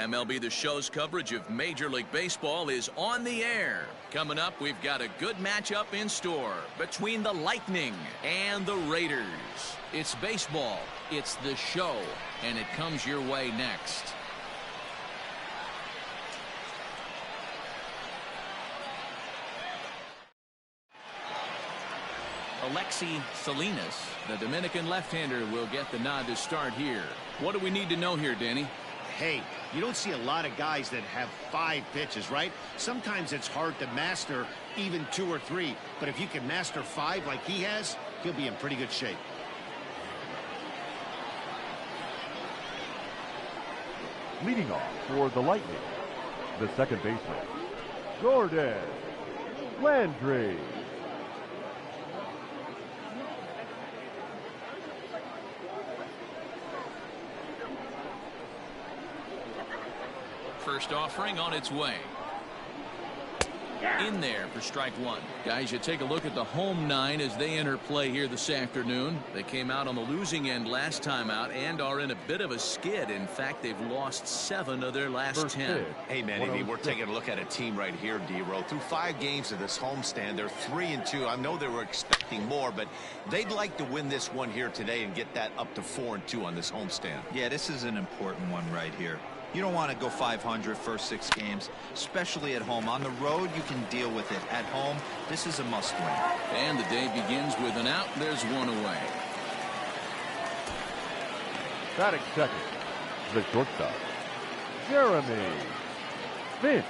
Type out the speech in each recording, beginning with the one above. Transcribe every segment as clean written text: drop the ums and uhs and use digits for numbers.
MLB The Show's coverage of Major League Baseball is on the air. Coming up, we've got a good matchup in store between the Lightning and the Raiders. It's baseball, it's the show, and it comes your way next. Alexi Salinas, the Dominican left-hander, will get the nod to start here. What do we need to know here, Danny? Hey, you don't see a lot of guys that have 5 pitches, right? Sometimes it's hard to master even 2 or 3. But if you can master 5 like he has, he'll be in pretty good shape. Leading off for the Lightning, the second baseman, Jordan Landry. First offering on its way. In there for strike 1. Guys, you take a look at the home 9 as they enter play here this afternoon. They came out on the losing end last time out and are in a bit of a skid. In fact, they've lost 7 of their last 10. Hey, Manny, we're taking a look at a team right here, D-Row. Through 5 games of this homestand, they're 3-2. I know they were expecting more, but they'd like to win this one here today and get that up to 4-2 on this homestand. Yeah, this is an important one right here. You don't want to go 500 first 6 games, especially at home. On the road, you can deal with it. At home, this is a must-win. And the day begins with an out. There's one away. Batting second, the shortstop, Jeremy Finch.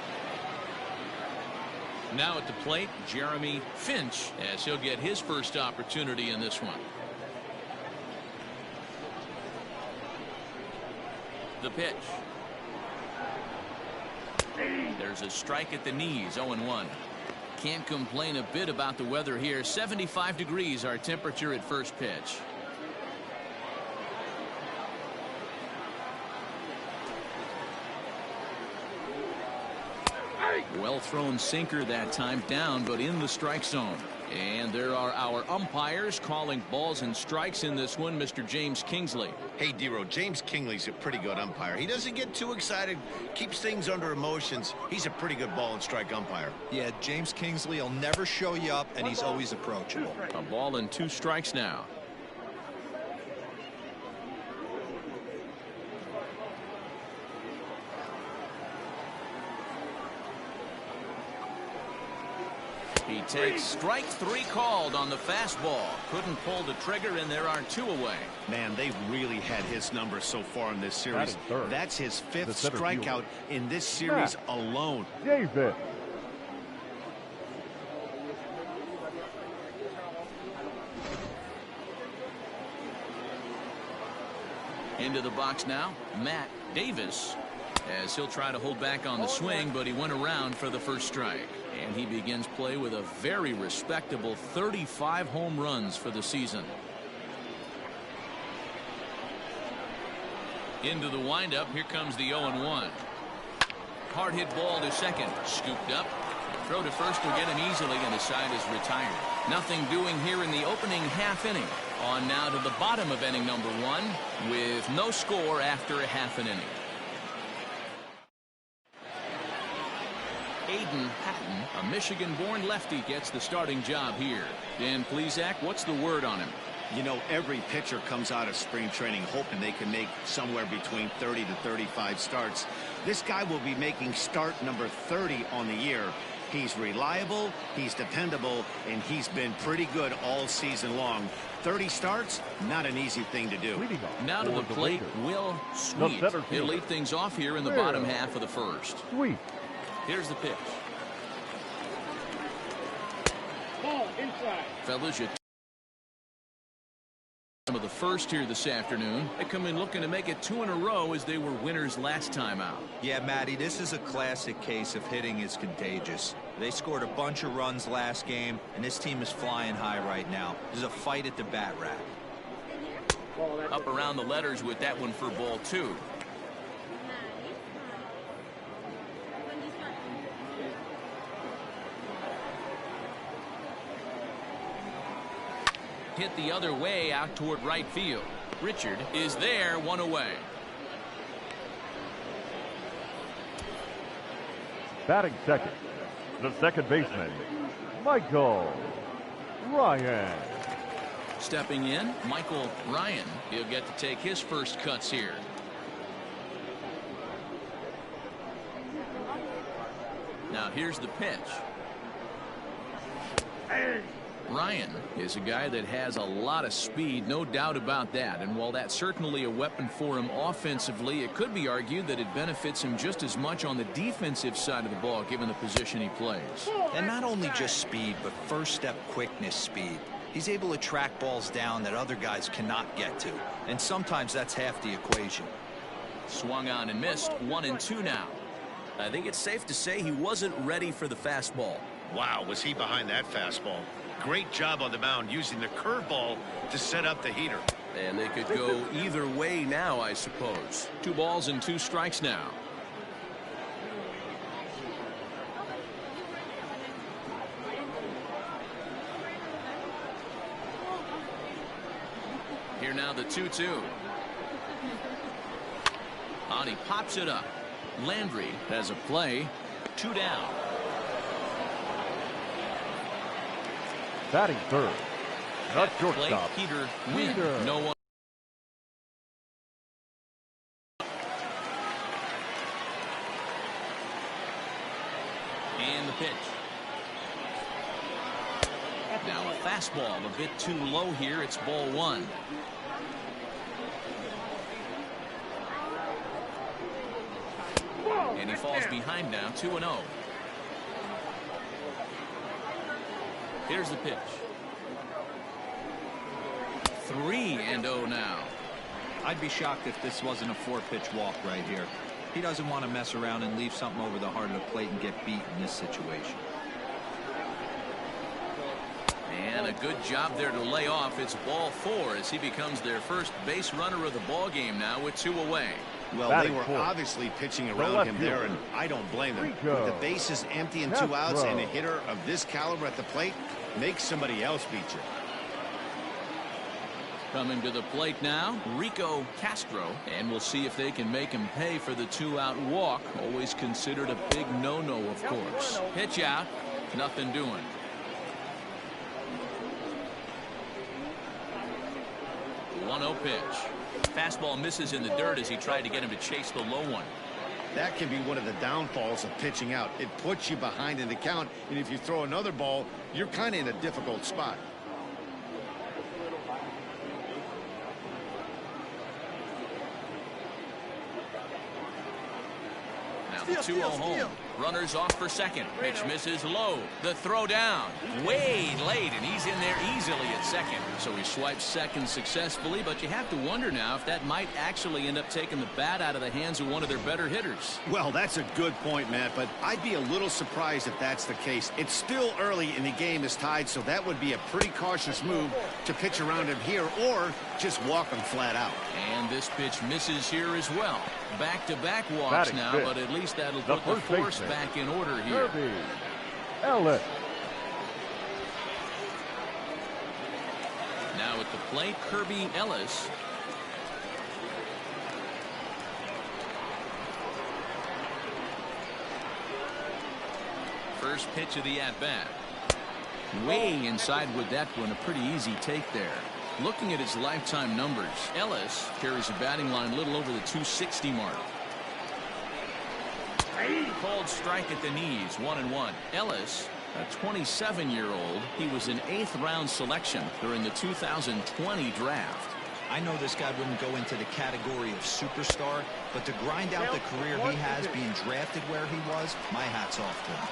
Now at the plate, Jeremy Finch, as he'll get his first opportunity in this one. The pitch. There's a strike at the knees, 0-1. Can't complain a bit about the weather here. 75 degrees our temperature at first pitch. Well thrown sinker that time, down but in the strike zone. And there are our umpires calling balls and strikes in this one, Mr. James Kingsley. Hey, D-Row, James Kingsley's a pretty good umpire. He doesn't get too excited, keeps things under emotions. He's a pretty good ball and strike umpire. Yeah, James Kingsley will never show you up, and he's always approachable. A ball and 2 strikes now. He takes strike 3 called on the fastball. Couldn't pull the trigger, and there are 2 away. Man, they've really had his number so far in this series. That's his 5th strikeout in this series alone. David. Into the box now, Matt Davis, as he'll try to hold back on the swing, but he went around for the first strike. And he begins play with a very respectable 35 home runs for the season. Into the windup, here comes the 0-1. Hard hit ball to second, scooped up. Throw to first will get him easily, and the side is retired. Nothing doing here in the opening half inning. On now to the bottom of inning number 1 with no score after a half an inning. Aiden Hatton, a Michigan-born lefty, gets the starting job here. Dan Plesac, what's the word on him? You know, every pitcher comes out of spring training hoping they can make somewhere between 30 to 35 starts. This guy will be making start number 30 on the year. He's reliable, he's dependable, and he's been pretty good all season long. 30 starts, not an easy thing to do. Now to the plate, Will Sweet. He'll lead things off here in the bottom half of the first. Sweet. Here's the pitch. Ball inside. Fellas, you some of the first here this afternoon. They come in looking to make it 2 in a row as they were winners last time out. Yeah, Matty, this is a classic case of hitting is contagious. They scored a bunch of runs last game, and this team is flying high right now. There's a fight at the bat rack. Up around the letters with that one for ball 2. Hit the other way out toward right field. Richard is there, 1 away. Batting second, the second baseman, Michael Ryan. Stepping in, Michael Ryan. He'll get to take his first cuts here. Now here's the pitch. Ryan is a guy that has a lot of speed, no doubt about that. And while that's certainly a weapon for him offensively, it could be argued that it benefits him just as much on the defensive side of the ball, given the position he plays. And not only just speed, but first step quickness speed. He's able to track balls down that other guys cannot get to. And sometimes that's half the equation. Swung on and missed. 1-2 now. I think it's safe to say he wasn't ready for the fastball. Wow, was he behind that fastball? Great job on the mound using the curveball to set up the heater. And they could go either way now, I suppose. 2 balls and 2 strikes now. Here now the 2-2. On he pops it up. Landry has a play. 2 down. Batting third, the At the plate, shortstop, Peter Wynn. No one. And the pitch. Now a fastball a bit too low here. It's ball 1. And he falls behind now. 2-0. Here's the pitch. 3-0 now. I'd be shocked if this wasn't a 4-pitch walk right here. He doesn't want to mess around and leave something over the heart of the plate and get beat in this situation. And a good job there to lay off. It's ball 4 as he becomes their first base runner of the ball game now with 2 away. Well, they were obviously pitching around him there, and I don't blame them. With the bases empty and 2 outs and a hitter of this caliber at the plate, make somebody else beat you. Coming to the plate now, Rico Castro, and we'll see if they can make him pay for the 2-out walk. Always considered a big no-no, of course. Pitch out, nothing doing. One-0 pitch. Fastball misses in the dirt as he tried to get him to chase the low one. That can be one of the downfalls of pitching out. It puts you behind in the count, and if you throw another ball, you're kind of in a difficult spot. Now the 2-0 home. Runners off for second. Pitch misses low. The throw down. Way late, and he's in there easily at second. So he swipes second successfully, but you have to wonder now if that might actually end up taking the bat out of the hands of one of their better hitters. Well, that's a good point, Matt, but I'd be a little surprised if that's the case. It's still early and the game is tied, so that would be a pretty cautious move to pitch around him here or just walk him flat out. And this pitch misses here as well. Back-to-back walks now, but at least that'll put the force back in order here. Kirby Ellis. Now at the plate, Kirby Ellis. First pitch of the at-bat. Way inside with that one. A pretty easy take there. Looking at his lifetime numbers, Ellis carries a batting line a little over the 260 mark. Called strike at the knees. 1-1. Ellis, a 27-year-old. He was an 8th-round selection during the 2020 draft. I know this guy wouldn't go into the category of superstar, but to grind out the career he has being drafted where he was, my hat's off to him.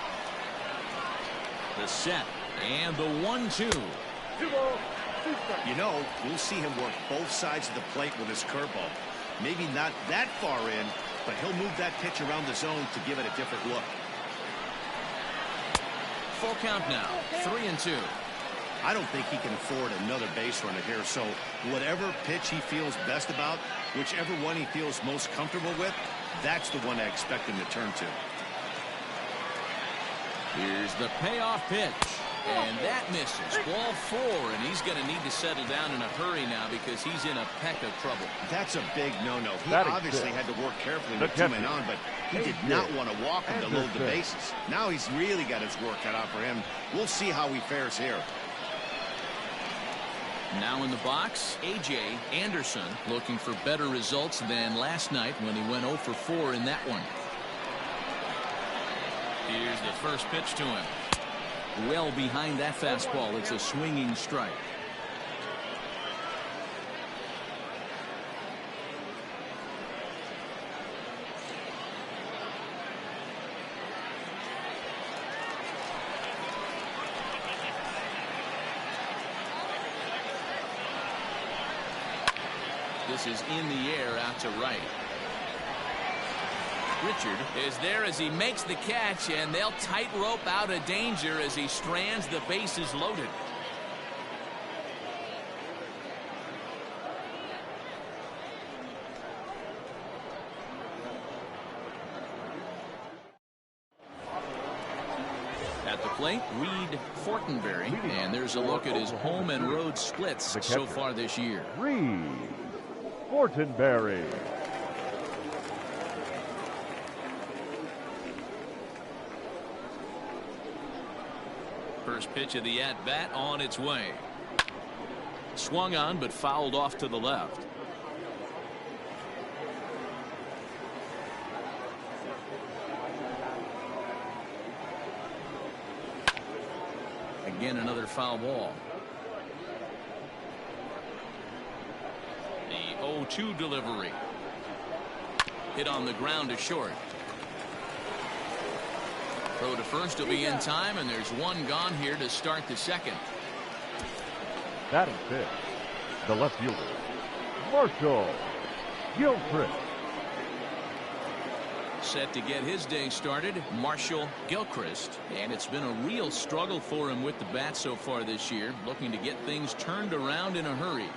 The set and the 1-2. You know, we'll see him work both sides of the plate with his curveball. Maybe not that far in, but he'll move that pitch around the zone to give it a different look. Full count now. 3-2. I don't think he can afford another base runner here, so whatever pitch he feels best about, whichever one he feels most comfortable with, that's the one I expect him to turn to. Here's the payoff pitch. And that misses. Ball 4, and he's going to need to settle down in a hurry now because he's in a peck of trouble. That's a big no-no. He That is obviously good. had to work carefully The with 2 men catcher. on, but he did Hey, not good. want to walk him to load the bases. Now he's really got his work cut out for him. We'll see how he fares here. Now in the box, A.J. Anderson, looking for better results than last night when he went 0 for 4 in that one. Here's the first pitch to him. Well behind that fastball. It's a swinging strike. This is in the air out to right. Richard is there as he makes the catch, and they'll tightrope out of danger as he strands the bases loaded. At the plate, Reed Fortenberry, and there's a look at his home and road splits so far this year. Reed Fortenberry. First pitch of the at-bat on its way. Swung on but fouled off to the left. Again, another foul ball. The 0-2 delivery. Hit on the ground to short. Throw to first will be in time, and there's one gone here to start the second. Batting fifth, the left fielder, Marshall Gilchrist. Set to get his day started, Marshall Gilchrist. And it's been a real struggle for him with the bat so far this year, looking to get things turned around in a hurry.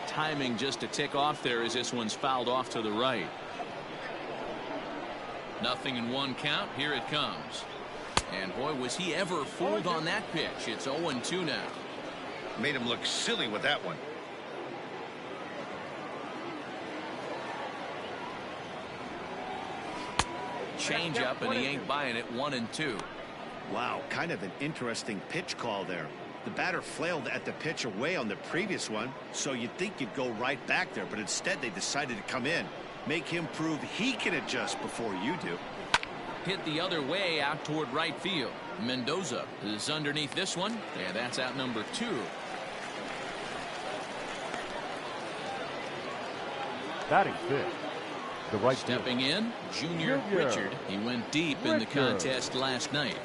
Timing just a tick off there as this one's fouled off to the right. Nothing in one count. Here it comes. And boy, was he ever fooled on that pitch. It's 0-2 now. Made him look silly with that one. Change up, and he ain't buying it. 1-2. Wow, kind of an interesting pitch call there. The batter flailed at the pitch away on the previous one, so you'd think you'd go right back there, but instead they decided to come in. Make him prove he can adjust before you do. Hit the other way out toward right field. Mendoza is underneath this one, and that's out number 2. Batting fifth, the right Stepping fielder, in, Junior Richard. He went deep in the contest last night.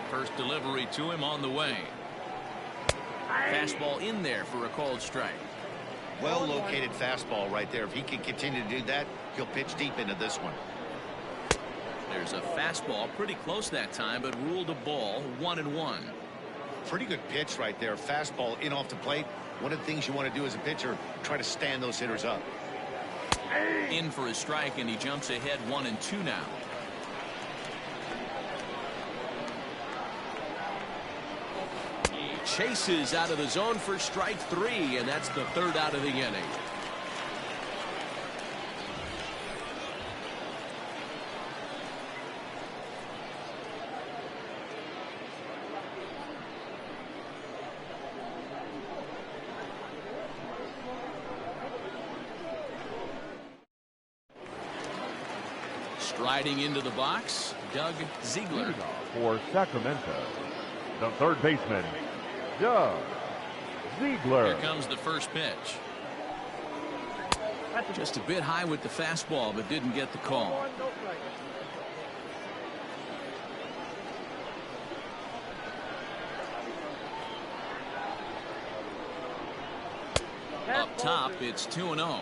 First delivery to him on the way. Fastball in there for a called strike. Well located fastball right there. If he can continue to do that, he'll pitch deep into this one. There's a fastball pretty close that time, but ruled a ball. 1-1. Pretty good pitch right there. Fastball in off the plate. One of the things you want to do as a pitcher, try to stand those hitters up. In for a strike, and he jumps ahead 1-2 now. Chases out of the zone for strike 3, and that's the 3rd out of the inning. Striding into the box, Doug Ziegler. for Sacramento, the third baseman, Doug Ziegler. Here comes the first pitch. Just a bit high with the fastball, but didn't get the call. Up top, it's 2-0.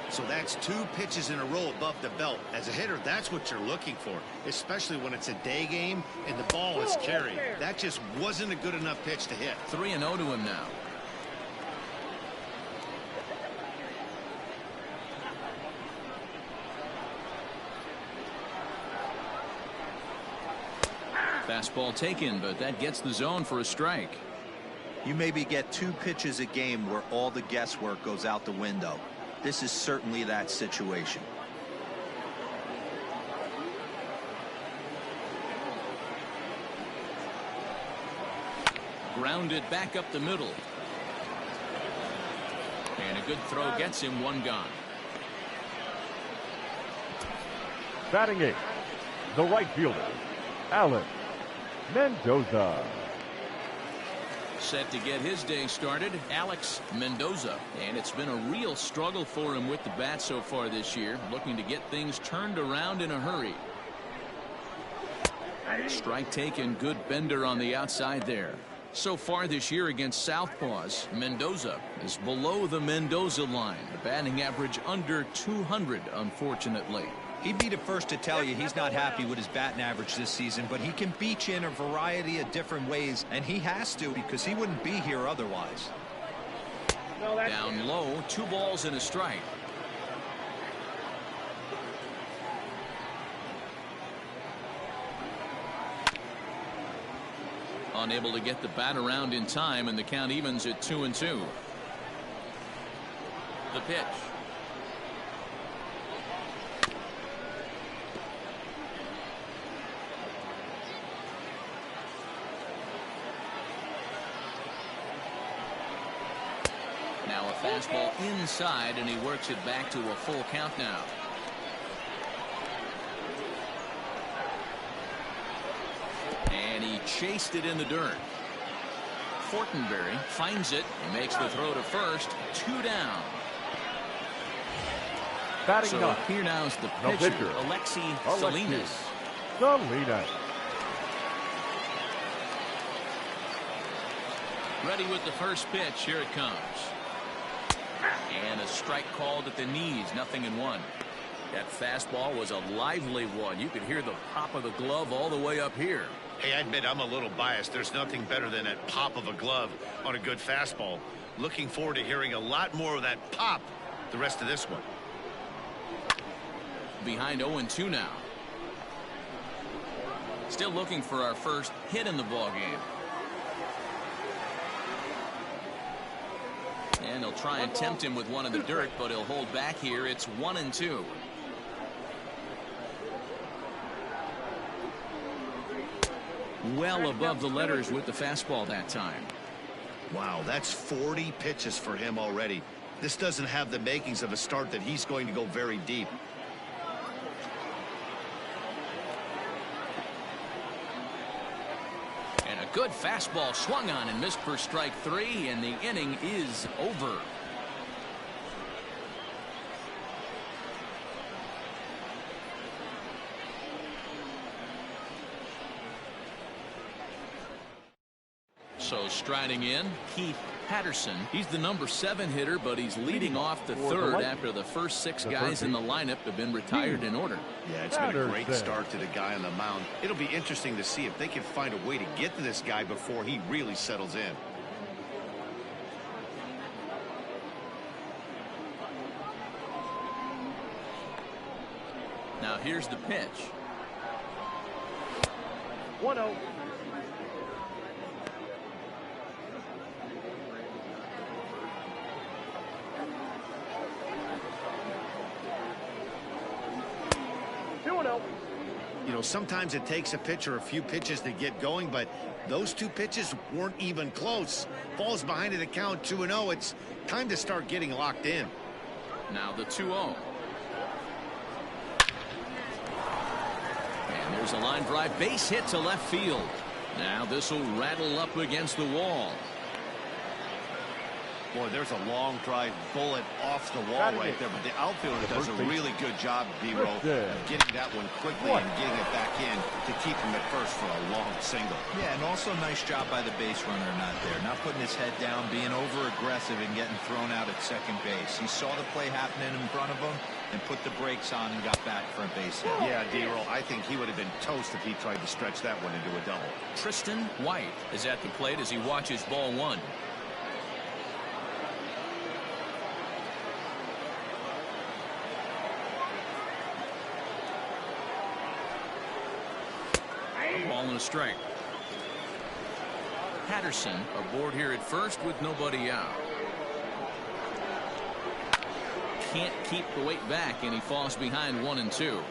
So that's 2 pitches in a row above the belt. As a hitter, that's what you're looking for, especially when it's a day game and the ball is carried. That just wasn't a good enough pitch to hit. 3-0 to him now. Fastball taken, but that gets the zone for a strike. You maybe get 2 pitches a game where all the guesswork goes out the window. This is certainly that situation. Grounded back up the middle. And a good throw gets him 1 gone. Batting 8, the right fielder, Alex Mendoza. Set to get his day started, Alex Mendoza. And it's been a real struggle for him with the bat so far this year, looking to get things turned around in a hurry. Strike taken, good bender on the outside there. So far this year against Southpaws, Mendoza is below the Mendoza line. The batting average under 200, unfortunately. He'd be the first to tell you he's not happy with his batting average this season, but he can beat you in a variety of different ways, and he has to because he wouldn't be here otherwise. Down low, 2 balls and a strike. Unable to get the bat around in time, and the count evens at 2-2. The pitch. Now a fastball inside, and he works it back to a full count now. And he chased it in the dirt. Fortenberry finds it and makes the throw to first. 2 down. Batting So 9, here now is the the pitcher, pitcher, Alexi Salinas. Salinas. Ready with the first pitch. Here it comes. And a strike called at the knees. 0-1. That fastball was a lively one. You could hear the pop of the glove all the way up here. Hey, I admit I'm a little biased. There's nothing better than that pop of a glove on a good fastball. Looking forward to hearing a lot more of that pop the rest of this one. Behind 0-2 now. Still looking for our first hit in the ballgame. And they'll try and tempt him with one in the dirt, but he'll hold back here. It's 1-2. Well above the letters with the fastball that time. Wow, that's 40 pitches for him already. This doesn't have the makings of a start that he's going to go very deep. And a good fastball swung on and missed for strike 3, and the inning is over. So striding in, Keith Patterson. He's the number 7 hitter, but he's leading off the third after the first 6 guys in the lineup have been retired in order. Yeah, it's been a great start to the guy on the mound. It'll be interesting to see if they can find a way to get to this guy before he really settles in. Now here's the pitch. 1-0. You know, sometimes it takes a pitcher a few pitches to get going, but those 2 pitches weren't even close. Falls behind at the count 2-0. It's time to start getting locked in. Now the 2-0. And there's a line drive base hit to left field. Now this will rattle up against the wall. Boy, there's a long drive bullet off the wall right there, but the outfielder does a really good job, D-Roll, of getting that one quickly and getting it back in to keep him at first for a long single. Yeah, and also nice job by the base runner not there. Not putting his head down, being over-aggressive and getting thrown out at second base. He saw the play happening in front of him and put the brakes on and got back for a base hit. Yeah, D-Roll, I think he would have been toast if he tried to stretch that one into a double. Tristan White is at the plate as he watches ball 1. Ball and a strike. Patterson aboard here at first with nobody out. Can't keep the weight back, and he falls behind 1-2.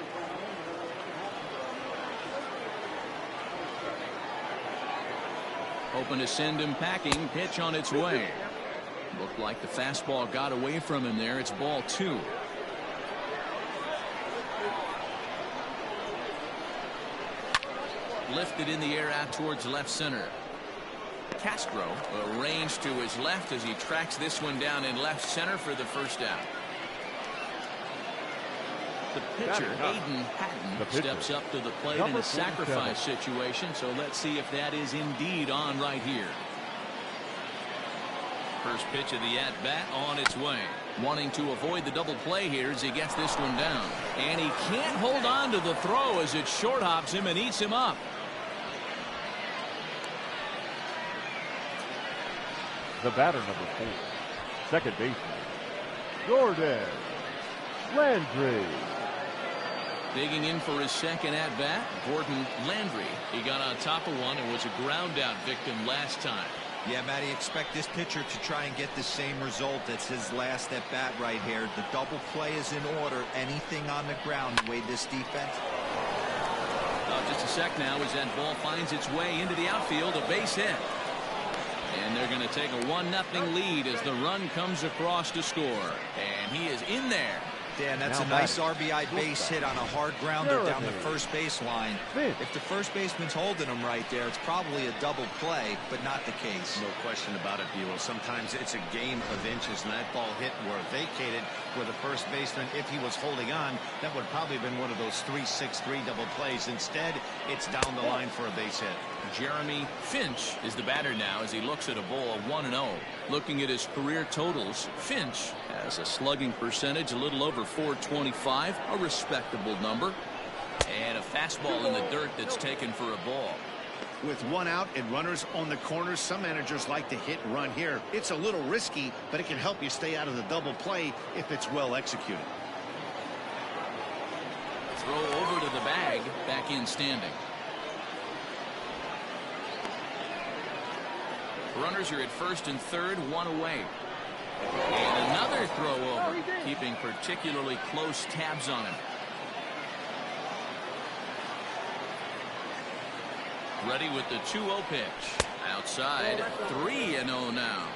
Hoping to send him packing. Pitch on its way. Looked like the fastball got away from him there. It's ball 2. Lifted in the air out towards left center. Castro arranged to his left as he tracks this one down in left center for the first out. The pitcher, Aiden Hatton, steps up to the plate in a sacrifice situation, so let's see if that is indeed on right here. First pitch of the at-bat on its way. Wanting to avoid the double play here as he gets this one down. And he can't hold on to the throw as it short hops him and eats him up. The batter, number 4, second baseman, Jordan Landry. Digging in for his second at-bat, Gordon Landry. He got on top of one and was a ground-out victim last time. Yeah, Matty, expect this pitcher to try and get the same result. It's his last at-bat right here. The double play is in order. Anything on the ground, the way this defense. Just a sec now as that ball finds its way into the outfield, a base hit. And they're going to take a 1-0 lead as the run comes across to score. And he is in there. Dan, that's a nice RBI base hit on a hard grounder down the first base line. If the first baseman's holding him right there, it's probably a double play, but not the case. No question about it, Buell. Sometimes it's a game of inches, and that ball hit where vacated where the first baseman, if he was holding on, that would probably have been one of those 3-6-3 double plays. Instead, it's down the line for a base hit. Jeremy Finch is the batter now as he looks at a ball 1-0. Looking at his career totals, Finch has a slugging percentage a little over .425, a respectable number, and a fastball in the dirt that's taken for a ball. With one out and runners on the corners, some managers like to hit and run here. It's a little risky, but it can help you stay out of the double play if it's well executed. Throw over to the bag, back in standing. Runners are at first and third, one away. And another throw over, keeping particularly close tabs on him. Ready with the 2-0 pitch. Outside, 3-0 now.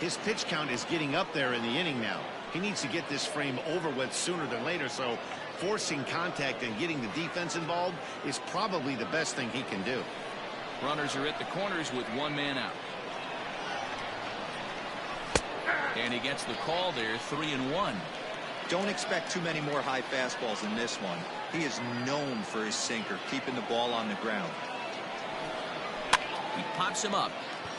His pitch count is getting up there in the inning now. He needs to get this frame over with sooner than later, so forcing contact and getting the defense involved is probably the best thing he can do. Runners are at the corners with one man out. And he gets the call there, 3-1. Don't expect too many more high fastballs in this one. He is known for his sinker, keeping the ball on the ground. He pops him up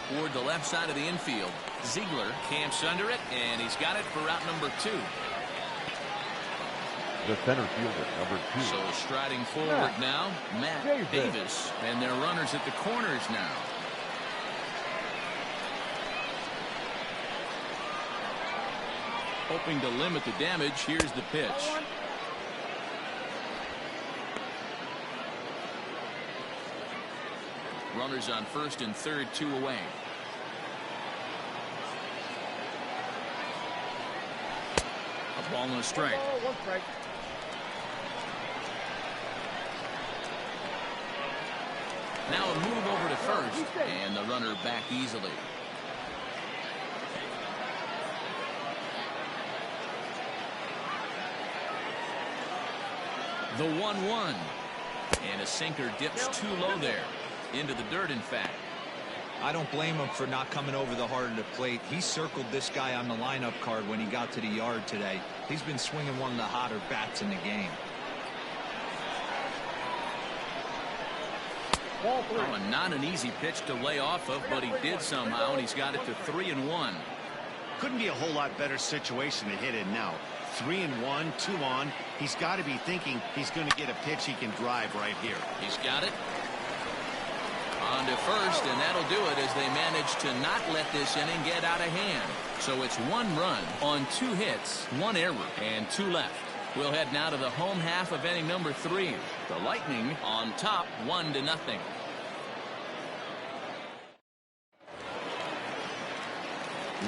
toward the left side of the infield. Ziegler camps under it, and he's got it for route number 2. The center fielder, number 2. So striding forward now, Matt Davis. And their runners at the corners now. Hoping to limit the damage, here's the pitch. Runners on first and third, 2 away. A ball and a strike. One strike. Now a move over to first, and the runner back easily. The 1-1. And a sinker dips too low there. Into the dirt, in fact. I don't blame him for not coming over the heart of the plate. He circled this guy on the lineup card when he got to the yard today. He's been swinging one of the hotter bats in the game. Ball 3. Oh, and not an easy pitch to lay off of, but he did somehow, and he's got it to 3-1. Couldn't be a whole lot better situation to hit in now. 3-1, 2 on. He's got to be thinking he's going to get a pitch he can drive right here. He's got it. On to first, and that'll do it as they manage to not let this inning get out of hand. So it's 1 run on 2 hits, 1 error, and 2 left. We'll head now to the home half of inning number 3. The Lightning on top, 1-0.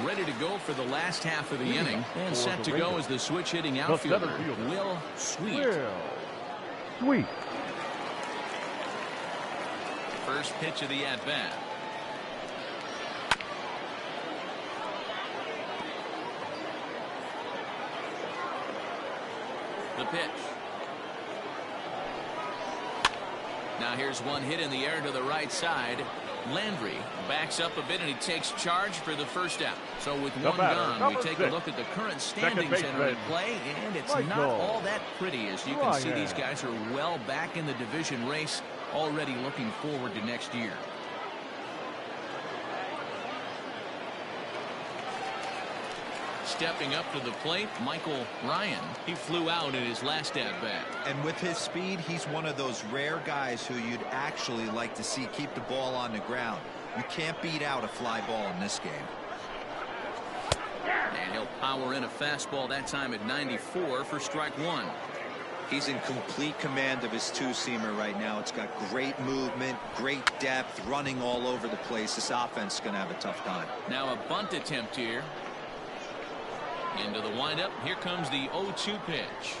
Ready to go for the last half of the inning. And set to go as the switch hitting outfielder, Will Sweet. Sweet. First pitch of the at-bat. The pitch. Now here's one hit in the air to the right side. Landry backs up a bit and he takes charge for the first out. So with one gone, we take a look at the current standings entering play, and it's not all that pretty. As you can see, these guys are well back in the division race, already looking forward to next year. Stepping up to the plate, Michael Ryan. He flew out in his last at-bat. And with his speed, he's one of those rare guys who you'd actually like to see keep the ball on the ground. You can't beat out a fly ball in this game. And he'll power in a fastball, that time at 94 for strike one. He's in complete command of his two-seamer right now. It's got great movement, great depth, running all over the place. This offense is going to have a tough time. Now a bunt attempt here. Into the windup. Here comes the 0-2 pitch.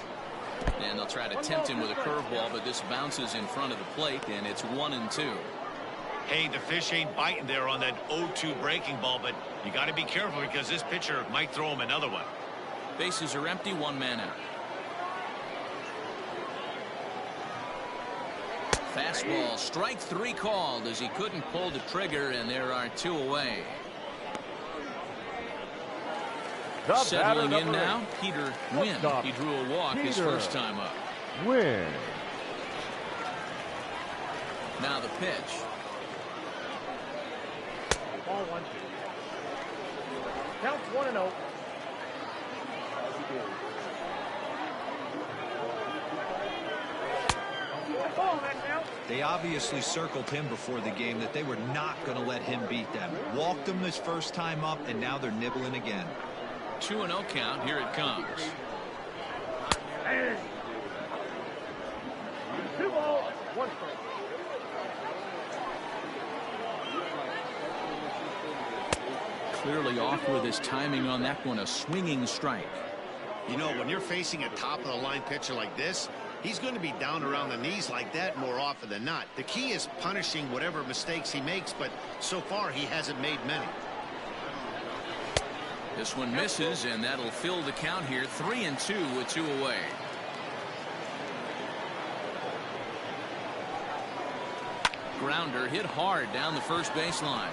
And they'll try to tempt him with a curveball, but this bounces in front of the plate, and it's 1-2. Hey, the fish ain't biting there on that 0-2 breaking ball, but you got to be careful because this pitcher might throw him another one. Bases are empty, one man out. Fastball, strike three called as he couldn't pull the trigger, and there are two away. Settling in now, Peter Wynn. He drew a walk his first time up. Wynn. Now the pitch. Ball 1. Counts 1-0. They obviously circled him before the game that they were not going to let him beat them. Walked him his first time up, and now they're nibbling again. 2-0 count. Here it comes. 2 balls, 1 strike. Clearly off with his timing on that one. A swinging strike. You know, when you're facing a top-of-the-line pitcher like this, he's going to be down around the knees like that more often than not. The key is punishing whatever mistakes he makes, but so far he hasn't made many. This one misses, and that'll fill the count here. 3-2 with 2 away. Grounder hit hard down the first baseline.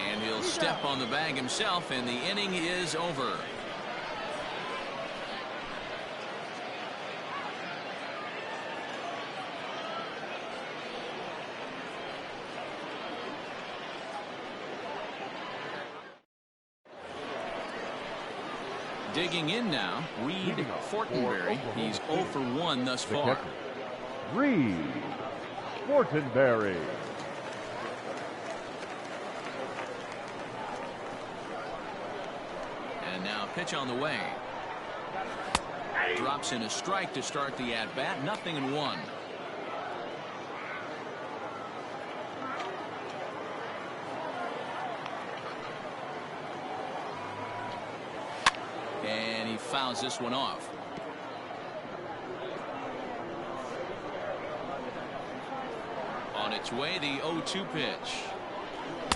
And he'll step on the bag himself, and the inning is over. Digging in now, Reed Fortenberry. He's 0 for 1 thus far. Reed Fortenberry. And now pitch on the way. Drops in a strike to start the at-bat. 0-1. And he fouls this one off. On its way, the 0-2 pitch.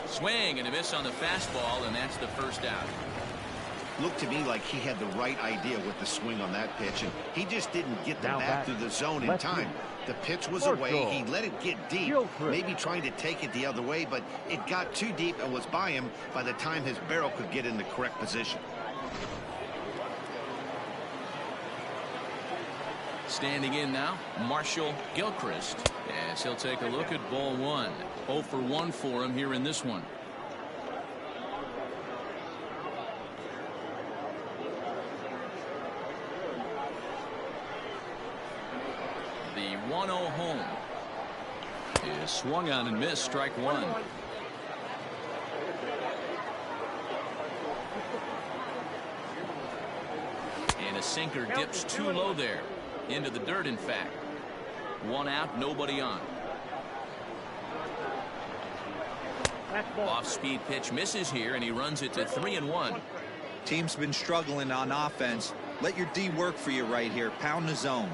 Swing and a miss on the fastball, and that's the first out. Looked to me like he had the right idea with the swing on that pitch, and he just didn't get the bat through the zone in time. The pitch was away. He let it get deep, maybe trying to take it the other way, but it got too deep and was by him by the time his barrel could get in the correct position. Standing in now, Marshall Gilchrist, as he'll take a look at ball 1. 0 for 1 for him here in this one. The 1-0 home is swung on and missed, strike 1. And a sinker dips too low there. Into the dirt, in fact. 1 out, nobody on. That's ball. Off-speed pitch misses here, and he runs it to 3-1. Team's been struggling on offense. Let your D work for you right here. Pound the zone.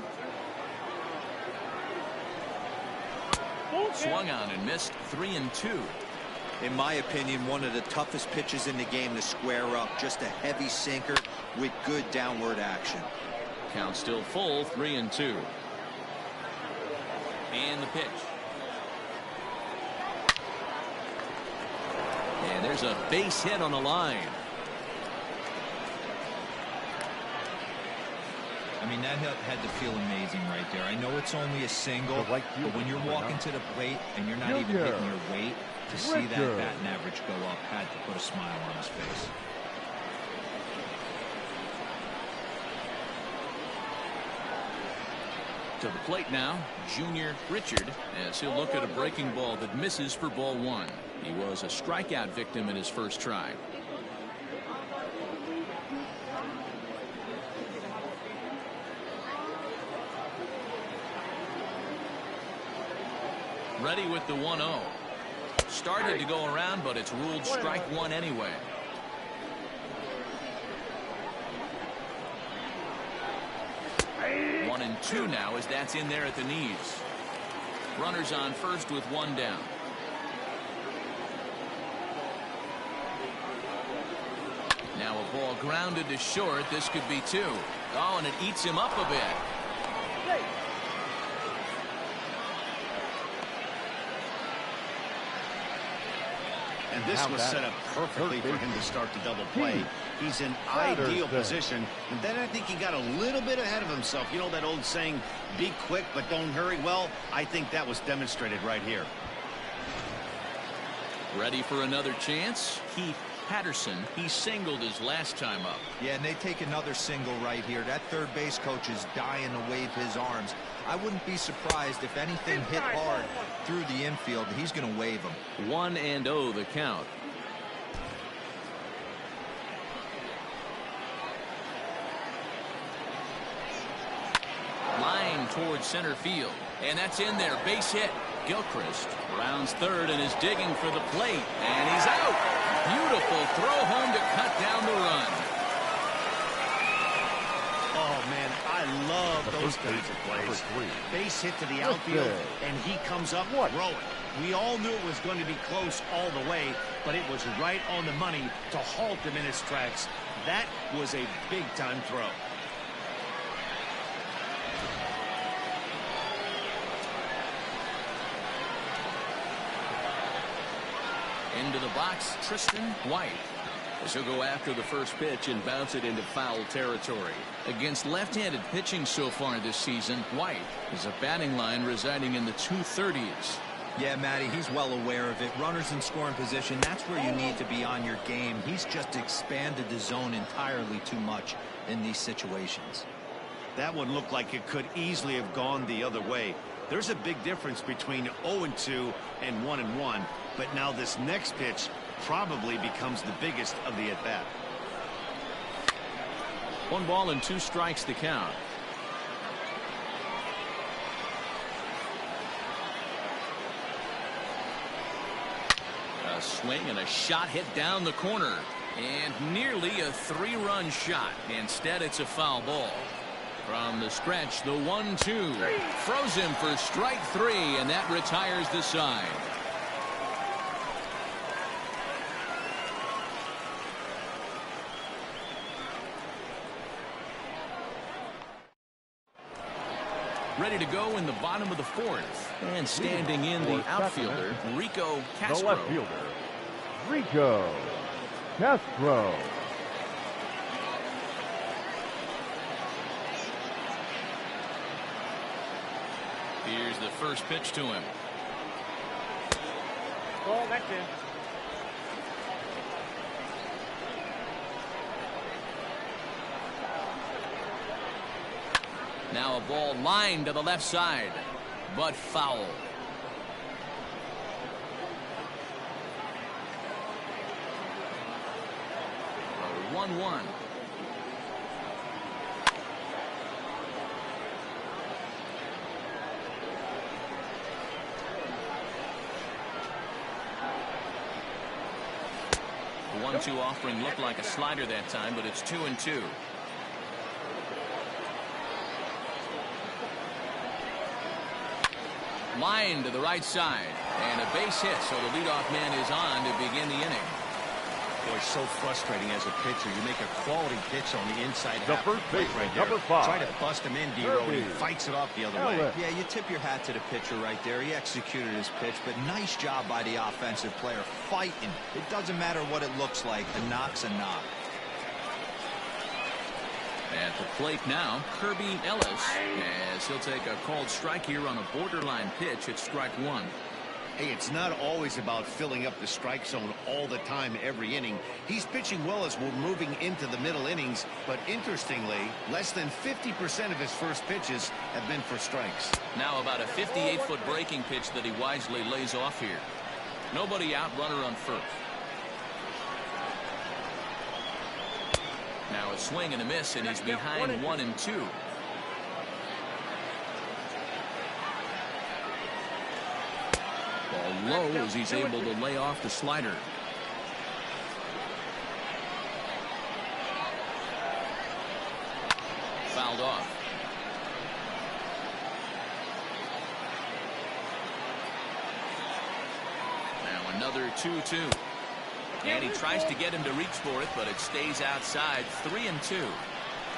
Swung on and missed. 3-2. In my opinion, one of the toughest pitches in the game to square up. Just a heavy sinker with good downward action. Count still full. 3-2. And the pitch. And there's a base hit on the line. I mean, that had to feel amazing right there. I know it's only a single, but when you're walking to the plate and you're not even hitting your weight, to see that batting average go up had to put a smile on his face. To the plate now, Junior Richard, as he'll look at a breaking ball that misses for ball 1. He was a strikeout victim in his first try. Ready with the 1-0. Started to go around, but it's ruled strike 1 anyway. One and 2 now, as that's in there at the knees. Runners on first with 1 down. Now a ball grounded to short. This could be 2. Oh, and it eats him up a bit. And this was set up perfectly for him to start the double play. He's in ideal position. And then I think he got a little bit ahead of himself. You know that old saying, be quick but don't hurry? Well, I think that was demonstrated right here. Ready for another chance? Keith Patterson. He singled his last time up. Yeah, and they take another single right here. That third base coach is dying to wave his arms. I wouldn't be surprised if anything hit hard through the infield. He's going to wave him. 1-0 the count. Line towards center field. And that's in there. Base hit. Gilchrist rounds third and is digging for the plate. And he's out. Beautiful throw home to cut down the run. Oh, man, I love those kinds of plays. Base hit to the outfield, and he comes up throwing. We all knew it was going to be close all the way, but it was right on the money to halt him in his tracks. That was a big-time throw. Into the box, Tristan White. As he'll go after the first pitch and bounce it into foul territory. Against left-handed pitching so far this season, White is a batting line residing in the 230s. Yeah, Matty, he's well aware of it. Runners in scoring position, that's where you need to be on your game. He's just expanded the zone entirely too much in these situations. That one looked like it could easily have gone the other way. There's a big difference between 0-2 and 1-1, but now this next pitch probably becomes the biggest of the at-bat. 1 ball and 2 strikes to count. A swing and a shot hit down the corner, and nearly a 3-run shot. Instead, it's a foul ball. From the stretch, the 1-2 froze him for strike 3, and that retires the side. Ready to go in the bottom of the 4th. And standing in the outfielder, Rico Castro. The left fielder, Rico Castro. Here's the first pitch to him. Ball, that's in. Now a ball lined to the left side, but foul. A 1-1. 0-2 offering looked like a slider that time, but it's 2-2. Line to the right side, and a base hit, so the leadoff man is on to begin the inning. Boy, so frustrating as a pitcher. You make a quality pitch on the inside The half first plate baseman, right there. number 5. Try to bust him in, D-Row, and he fights it off the other way. Ellis. Yeah, you tip your hat to the pitcher right there. He executed his pitch, but nice job by the offensive player fighting. It doesn't matter what it looks like. A knock's a knock. At the plate now, Kirby Ellis, as he'll take a called strike here on a borderline pitch at strike one. Hey, it's not always about filling up the strike zone all the time every inning. He's pitching well as we're moving into the middle innings, but interestingly, less than 50% of his first pitches have been for strikes. Now about a 58-foot breaking pitch that he wisely lays off here. Nobody out, runner on first. Now a swing and a miss, and he's behind 1-2. Ball low as he's able to lay off the slider. Fouled off. Now another 2-2. And he tries to get him to reach for it, but it stays outside. 3-2.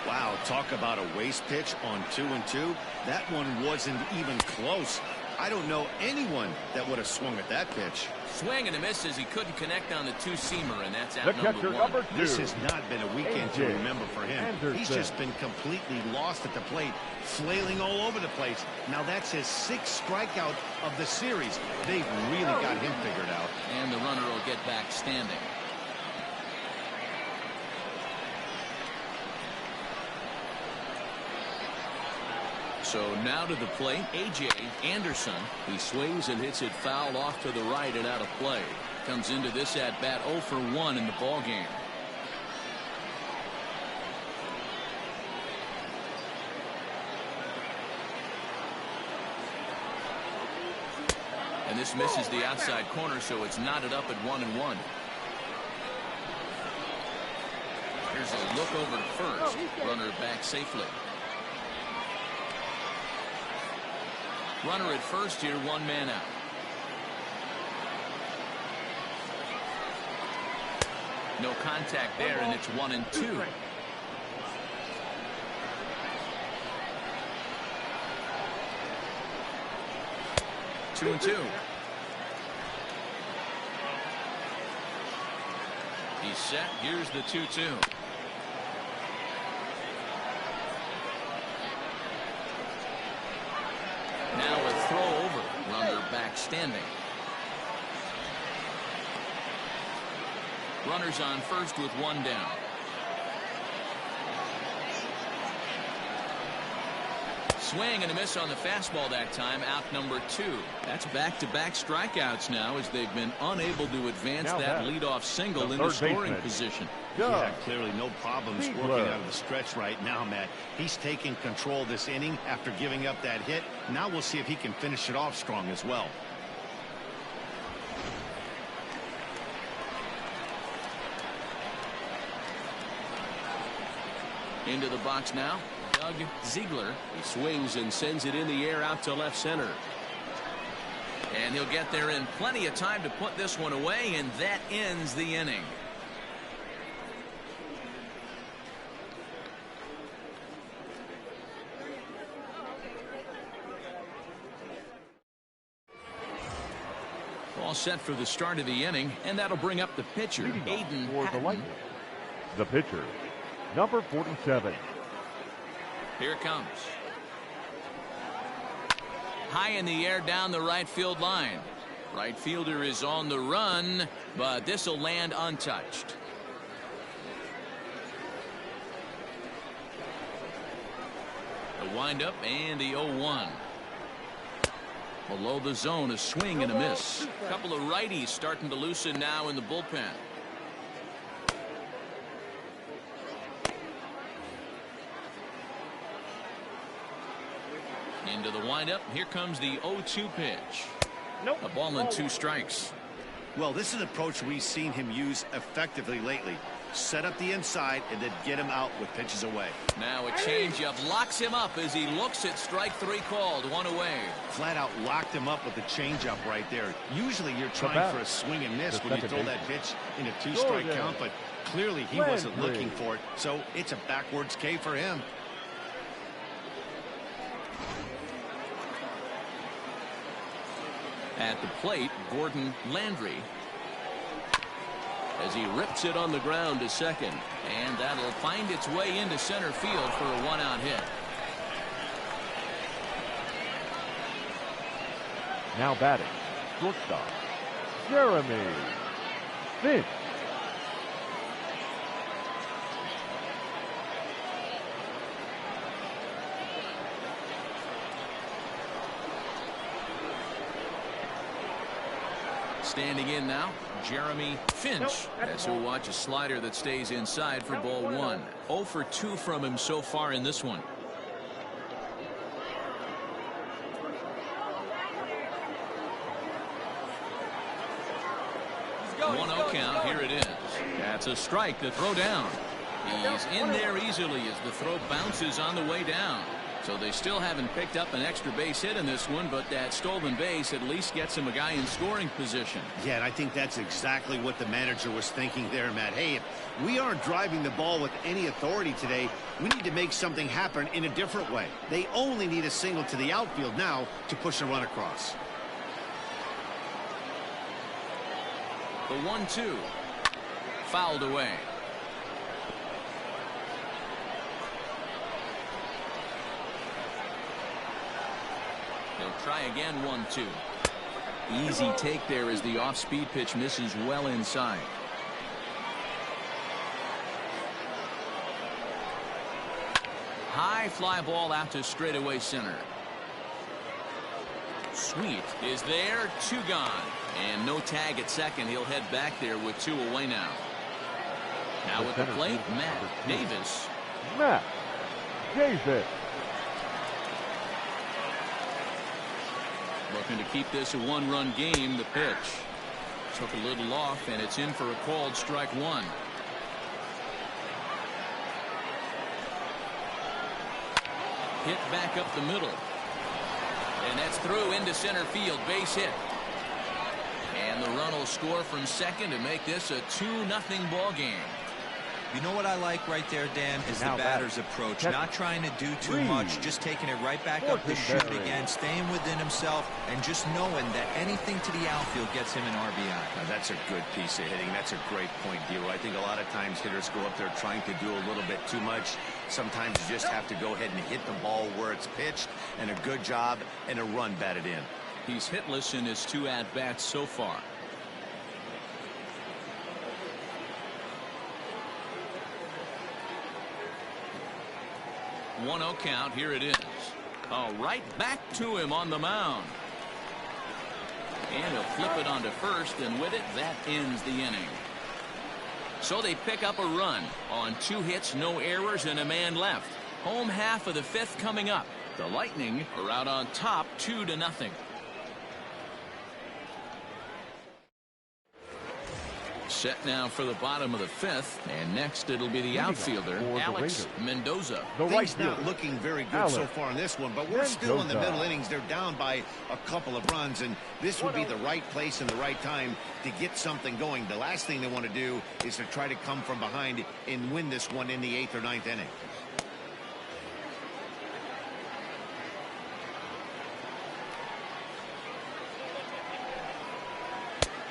Wow, talk about a waste pitch on 2-2. That one wasn't even close. I don't know anyone that would have swung at that pitch. Swing and a miss as he couldn't connect on the two-seamer, and that's out The number catcher, one. number 2. This has not been a weekend to A.J. remember for him. Anderson. He's just been completely lost at the plate, flailing all over the place. Now that's his 6th strikeout of the series. They've really got him figured out. And the runner will get back standing. So now to the plate, A.J. Anderson. He swings and hits it foul off to the right and out of play. Comes into this at bat 0 for 1 in the ball game. And this misses the outside corner, so it's knotted up at 1-1. Here's a look over to first. Runner back safely. Runner at first here, 1 man out. No contact there, and it's 1-2. Two and two. He's set. Here's the 2-2. Now a throw over. Runner back standing. Runners on first with 1 down. Swing and a miss on the fastball that time. Out number 2. That's back-to-back strikeouts now as they've been unable to advance Now that that leadoff single the into third scoring baseman. position. Yeah, clearly no problems Ziegler. working out of the stretch right now, Matt. He's taking control of this inning after giving up that hit. Now we'll see if he can finish it off strong as well. Into the box now, Doug Ziegler. He swings and sends it in the air out to left center. And he'll get there in plenty of time to put this one away, and that ends the inning. All set for the start of the inning, and that'll bring up the pitcher, Leading off Aiden for the Patton. Lightning. The pitcher, number 47. Here it comes. High in the air down the right field line. Right fielder is on the run, but this will land untouched. The windup and the 0-1. Below the zone, a swing and a miss. A couple of righties starting to loosen now in the bullpen. Into the windup. Here comes the 0-2 pitch. Nope. A ball and 2 strikes. Well, this is an approach we've seen him use effectively lately. Set up the inside and then get him out with pitches away. Now a changeup locks him up as he looks at strike 3 called. 1 away. Flat out locked him up with the changeup right there. Usually you're trying for a swing and miss when you throw that pitch in a 2-strike count, but clearly he wasn't looking for it, so it's a backwards K for him. At the plate, Gordon Landry, as he rips it on the ground to second, and that'll find its way into center field for a 1-out hit. Now batting, shortstop, Jeremy Finch. Standing in now, Jeremy Finch, as he'll watch a slider that stays inside for ball 1. 0 for 2 from him so far in this one. 1-0 count. Here it is. That's a strike to throw down. He's in there easily as the throw bounces on the way down. So they still haven't picked up an extra base hit in this one, but that stolen base at least gets him a guy in scoring position. Yeah, and I think that's exactly what the manager was thinking there, Matt. Hey, if we aren't driving the ball with any authority today, we need to make something happen in a different way. They only need a single to the outfield now to push a run across. The 1-2. Fouled away. He'll try again. 1-2. Easy take there as the off-speed pitch misses well inside. High fly ball out to straightaway center. Sweet is there. 2 gone. And no tag at second. He'll head back there with 2 away now. Now at the plate, Matt Davis. Matt Davis. Looking to keep this a 1-run game. The pitch took a little off, and it's in for a called strike 1. Hit back up the middle. And that's through into center field. Base hit. And the run will score from second to make this a 2-0 ball game. You know what I like right there, Dan, is the batter's approach. Not trying to do too much, just taking it right back up the chute again, staying within himself, and just knowing that anything to the outfield gets him an RBI. Now, that's a good piece of hitting. That's a great point, Dero. I think a lot of times hitters go up there trying to do a little bit too much. Sometimes you just have to go ahead and hit the ball where it's pitched, and a good job and a run batted in. He's hitless in his 2 at-bats so far. One 1-0 count. Here it is. Right back to him on the mound. And he'll flip it onto first, and with it, that ends the inning. So they pick up a run on 2 hits, no errors, and a man left. Home half of the 5th coming up. The Lightning are out on top 2-0. Set now for the bottom of the 5th, and next it'll be the outfielder, Alex Mendoza. Things not looking very good so far in this one, but we're still in the middle innings. They're down by a couple of runs, and this would be the right place and the right time to get something going. The last thing they want to do is to try to come from behind and win this one in the 8th or 9th inning.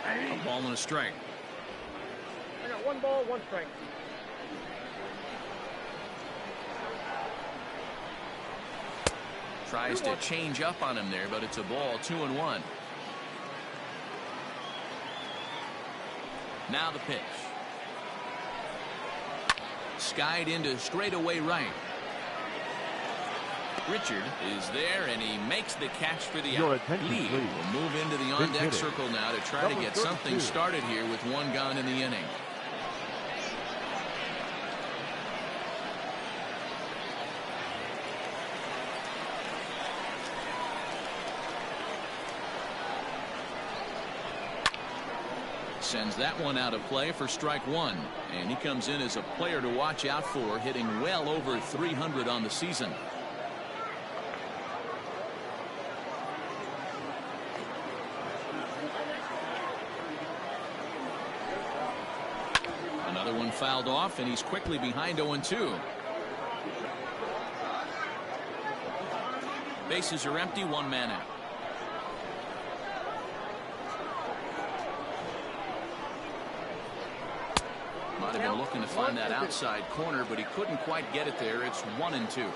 A ball and a strike. I got 1 ball, 1 strike. Tries to change up on him there, but it's a ball. 2-1. Now the pitch. Skied into straightaway right. Richard is there, and he makes the catch for the out. Lee will move into the on-deck circle now to try to get something started here with 1 gone in the inning. Sends that one out of play for strike one. And he comes in as a player to watch out for, hitting well over 300 on the season. Another one fouled off, and he's quickly behind 0-2. Bases are empty, one man out. Might have been looking to find that outside corner, but he couldn't quite get it there. It's 1-2.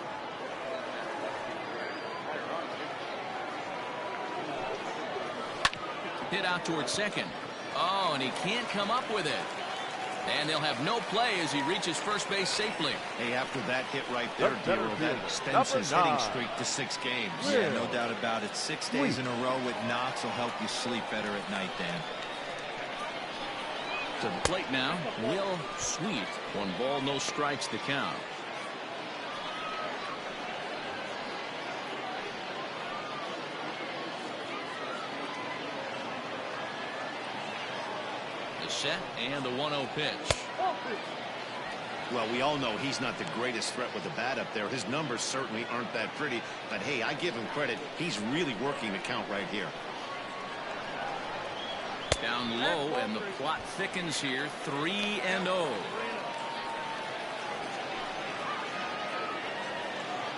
Hit out towards second. Oh, and he can't come up with it. And they'll have no play as he reaches first base safely. Hey, after that hit right there, Dero, that extends his hitting streak to 6 games. Yeah, no doubt about it. 6 days in a row with knocks will help you sleep better at night, Dan. To the plate now, Will Sweet. 1 ball, no strikes to count. The set and the 1-0 pitch. Well, we all know he's not the greatest threat with the bat up there. His numbers certainly aren't that pretty, but hey, I give him credit. He's really working the count right here. Down low, and the plot thickens here. 3-0.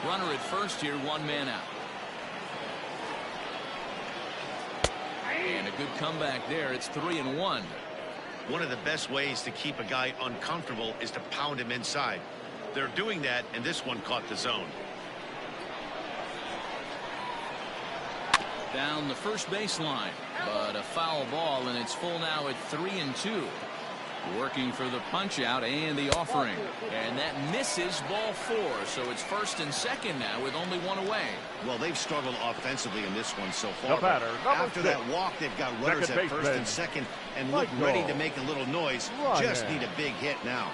Runner at first here, 1 man out. And a good comeback there. It's 3-1. One of the best ways to keep a guy uncomfortable is to pound him inside. They're doing that, and this one caught the zone. Down the first baseline, but a foul ball, and it's full now at 3-2. Working for the punch out and the offering, and that misses ball 4, so it's first and second now with only 1 away. Well, they've struggled offensively in this one so far. The batter, After that walk, they've got runners at first and second and look ready to make a little noise. Just need a big hit now.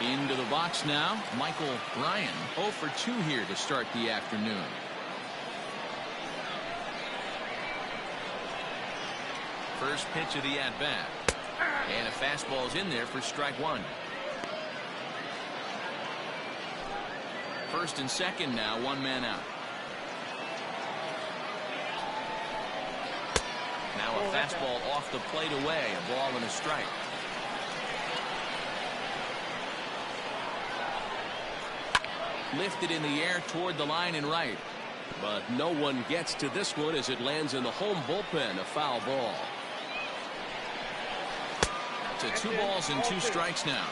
Into the box now, Michael Ryan. 0 for 2 here to start the afternoon. First pitch of the at-bat. And a fastball's in there for strike 1. First and second now, 1 man out. Now a fastball off the plate away, a ball and a strike. Lifted in the air toward the line and right. But no one gets to this one as it lands in the home bullpen, a foul ball. To 2 balls and 2 strikes now.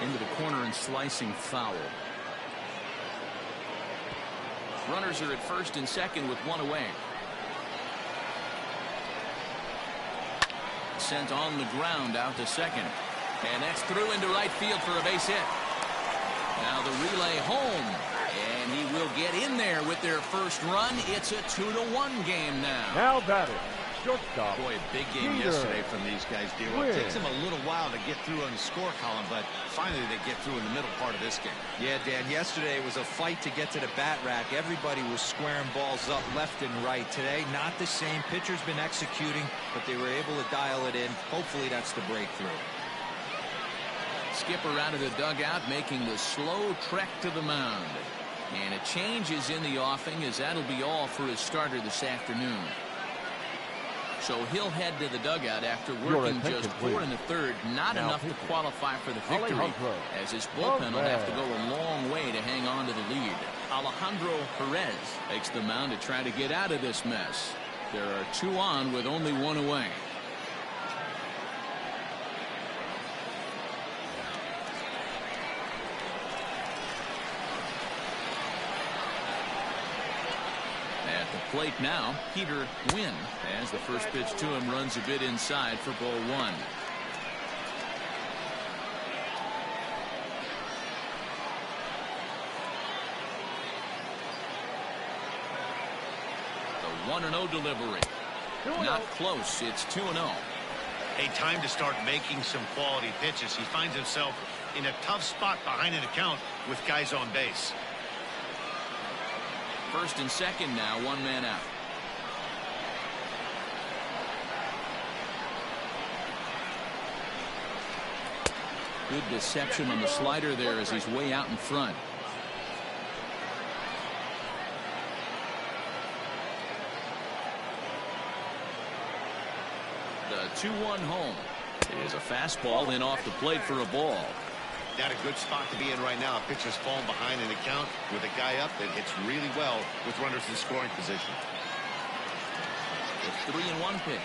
Into the corner and slicing foul. Runners are at first and second with 1 away. Sent on the ground out to second. And that's through into right field for a base hit. Now the relay home. And he will get in there with their first run. It's a 2-1 game now. Now batting, shortstop. Boy, a big game yesterday from these guys, Dero. It takes them a little while to get through on the score column, but finally they get through in the middle part of this game. Yeah, Dan, yesterday it was a fight to get to the bat rack. Everybody was squaring balls up left and right. Today, not the same. Pitcher's been executing, but they were able to dial it in. Hopefully that's the breakthrough. Skipper out of the dugout, making the slow trek to the mound. And a change is in the offing, as that'll be all for his starter this afternoon. So he'll head to the dugout after working just 4 1/3, not enough to qualify for the victory, as his bullpen will have to go a long way to hang on to the lead. Alejandro Perez takes the mound to try to get out of this mess. There are 2 on with only 1 away. Plate now, Peter Wynn, as the first pitch to him runs a bit inside for ball 1. The 1-0 delivery. Not close. It's 2-0. A time to start making some quality pitches. He finds himself in a tough spot behind an account with guys on base. First and second now, one man out. Good deception on the slider there as he's way out in front. The 2-1 home. Here's a fastball in off the plate for a ball. Got a good spot to be in right now. Pitcher's falling behind in the count with a guy up that hits really well with runners in scoring position. The 3-1 pitch.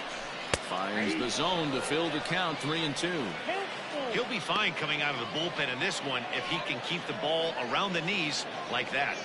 Finds the zone to fill the count. 3-2. He'll be fine coming out of the bullpen in this one if he can keep the ball around the knees like that.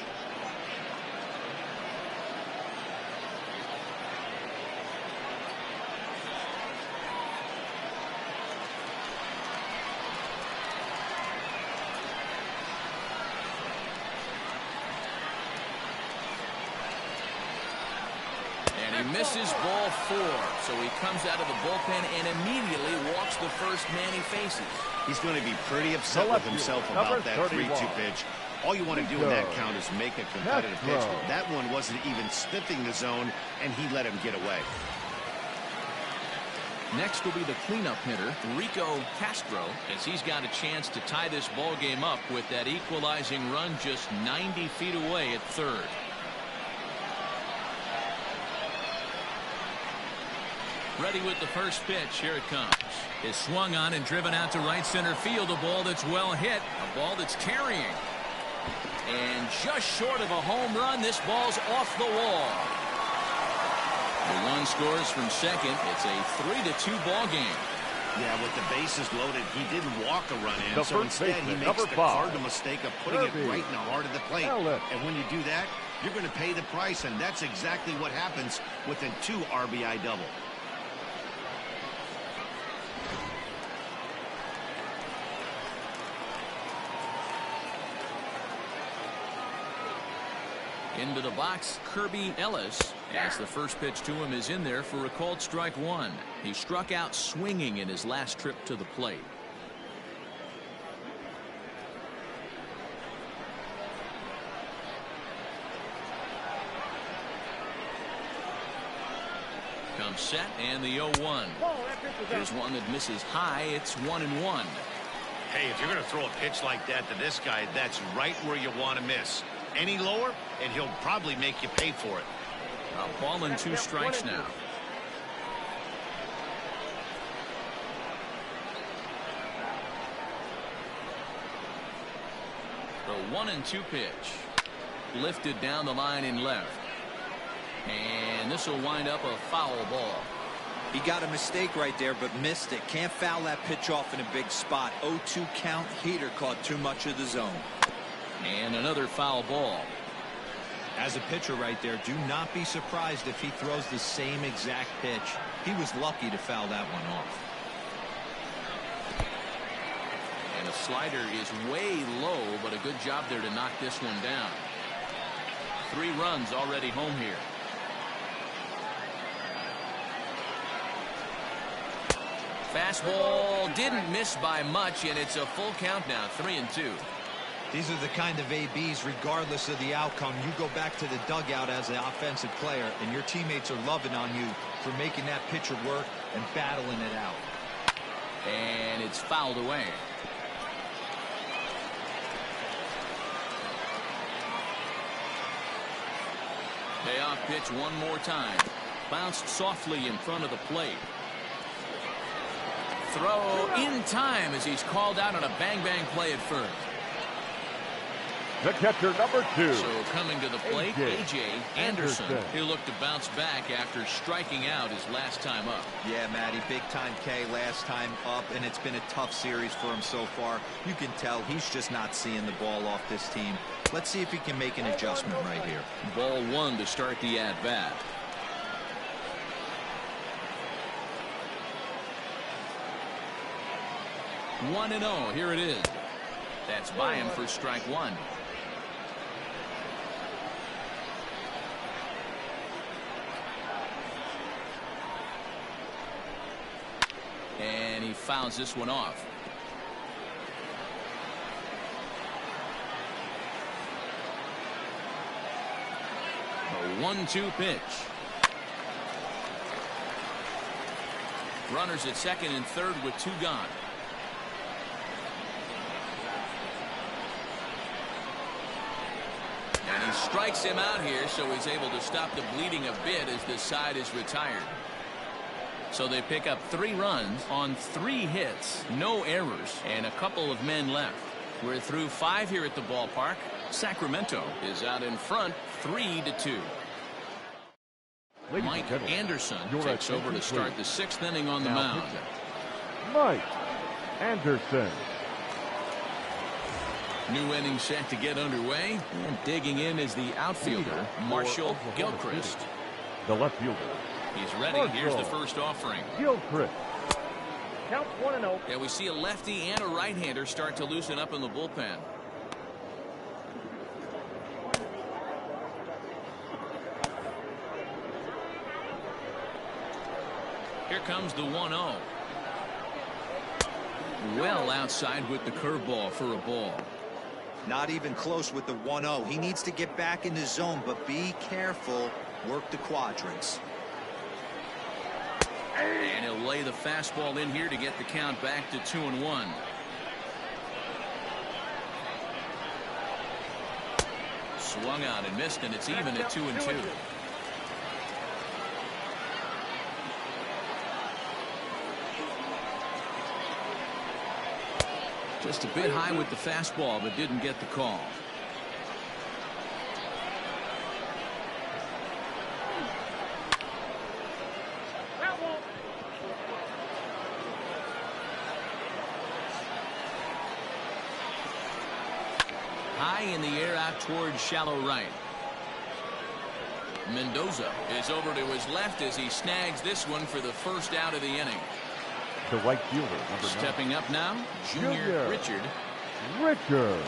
Misses ball 4, so he comes out of the bullpen and immediately walks the first man he faces. He's going to be pretty upset with himself about that 3-2 pitch. All you want to do in that count is make a competitive pitch. That one wasn't even sniffing the zone, and he let him get away. Next will be the cleanup hitter, Rico Castro, as he's got a chance to tie this ball game up with that equalizing run just 90 feet away at third. Ready with the first pitch. Here it comes. Is swung on and driven out to right center field. A ball that's well hit. A ball that's carrying. And just short of a home run, this ball's off the wall. The run scores from second. It's a 3-2 ball game. Yeah, with the bases loaded, he didn't walk a run in, so instead he makes the cardinal mistake of putting it right in the heart of the plate. And when you do that, you're going to pay the price, and that's exactly what happens with a 2 RBI double. Into the box, Kirby Ellis, as the first pitch to him is in there for a called strike 1. He struck out swinging in his last trip to the plate. Comes set and the 0-1. Here's one that misses high. It's 1-1. Hey, if you're going to throw a pitch like that to this guy, that's right where you want to miss. Any lower, and he'll probably make you pay for it. A ball and 2 strikes now. The 1-2 pitch. Lifted down the line in left. And this will wind up a foul ball. He got a mistake right there, but missed it. Can't foul that pitch off in a big spot. 0-2 count. Heater caught too much of the zone. And another foul ball. As a pitcher right there, do not be surprised if he throws the same exact pitch. He was lucky to foul that one off. And a slider is way low, but a good job there to knock this one down. 3 runs already home here. Fastball didn't miss by much, and it's a full count now, 3-2. These are the kind of ABs, regardless of the outcome. You go back to the dugout as an offensive player, and your teammates are loving on you for making that pitcher work and battling it out. And it's fouled away. Payoff pitch one more time. Bounced softly in front of the plate. Throw in time as he's called out on a bang-bang play at first. The catcher, number 2. So coming to the plate, A.J. Anderson. He'll look to bounce back after striking out his last time up. Yeah, Matty, big-time K last time up, and it's been a tough series for him so far. You can tell he's just not seeing the ball off this team. Let's see if he can make an adjustment right here. Ball 1 to start the at-bat. One and 0. Here it is. That's by him for strike 1. And he fouls this one off. 1-2 pitch. Runners at second and third with 2 gone. And he strikes him out here, so he's able to stop the bleeding a bit as this side is retired. So they pick up 3 runs on 3 hits, no errors, and a couple of men left. We're through 5 here at the ballpark. Sacramento is out in front 3-2. Mike Anderson takes over to start the 6th inning on the mound. Mike Anderson. New inning set to get underway, and digging in is the outfielder, Marshall Gilchrist. The left fielder. He's ready. Here's the first offering. Gilchrist. Count 1-0. Yeah, we see a lefty and a right-hander start to loosen up in the bullpen. Here comes the 1-0. Well outside with the curveball for a ball. Not even close with the 1-0. He needs to get back in the zone, but be careful. Work the quadrants. And he'll lay the fastball in here to get the count back to 2-1. Swung out and missed, and it's even at 2-2. Just a bit high with the fastball, but didn't get the call. High in the air out towards shallow right. Mendoza is over to his left as he snags this one for the first out of the inning. The right fielder, number 9. Stepping up now, Junior Richard. Richard.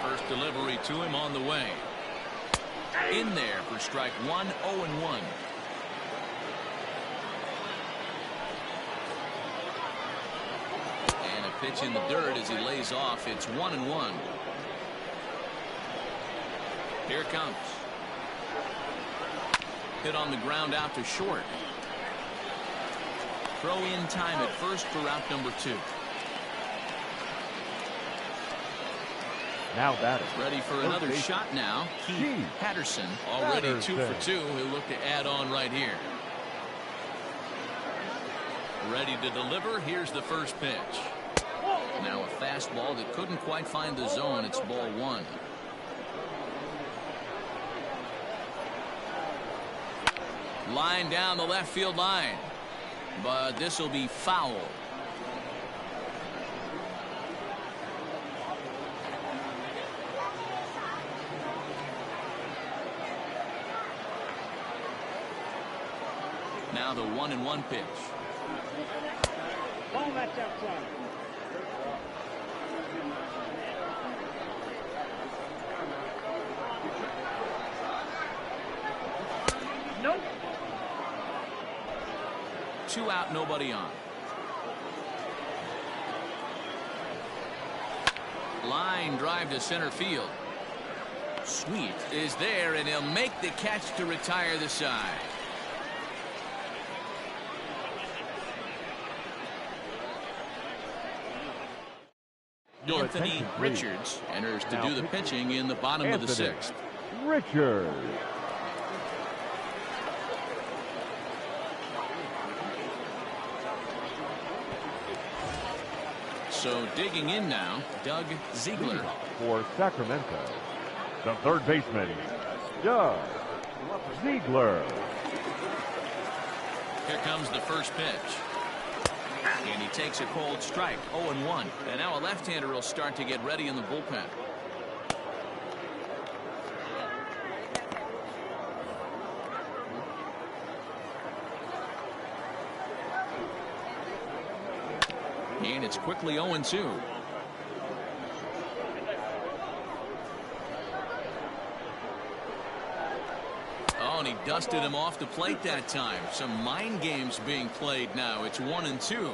First delivery to him on the way. In there for strike 1, 0-1. And a pitch in the dirt as he lays off. It's 1-1. Here it comes. Hit on the ground out to short. Throw in time at first for out number 2. Now batting. Ready for another shot now. Keith Patterson already 2 for 2. He'll look to add on right here. Ready to deliver. Here's the first pitch. Now a fastball that couldn't quite find the zone. It's ball 1. Line down the left field line, but this will be foul. Now the 1-1 pitch. Ball match outside. Nope. 2 out, nobody on. Line drive to center field. Sweet is there, and he'll make the catch to retire the side. Anthony Richards enters to do the pitching in the bottom of the 6th. Richards. So digging in now, Doug Ziegler. For Sacramento, the third baseman, Doug Ziegler. Here comes the first pitch. And he takes a cold strike, 0-1. And now a left-hander will start to get ready in the bullpen. And it's quickly 0-2. Oh, and he dusted him off the plate that time. Some mind games being played now. It's 1-2.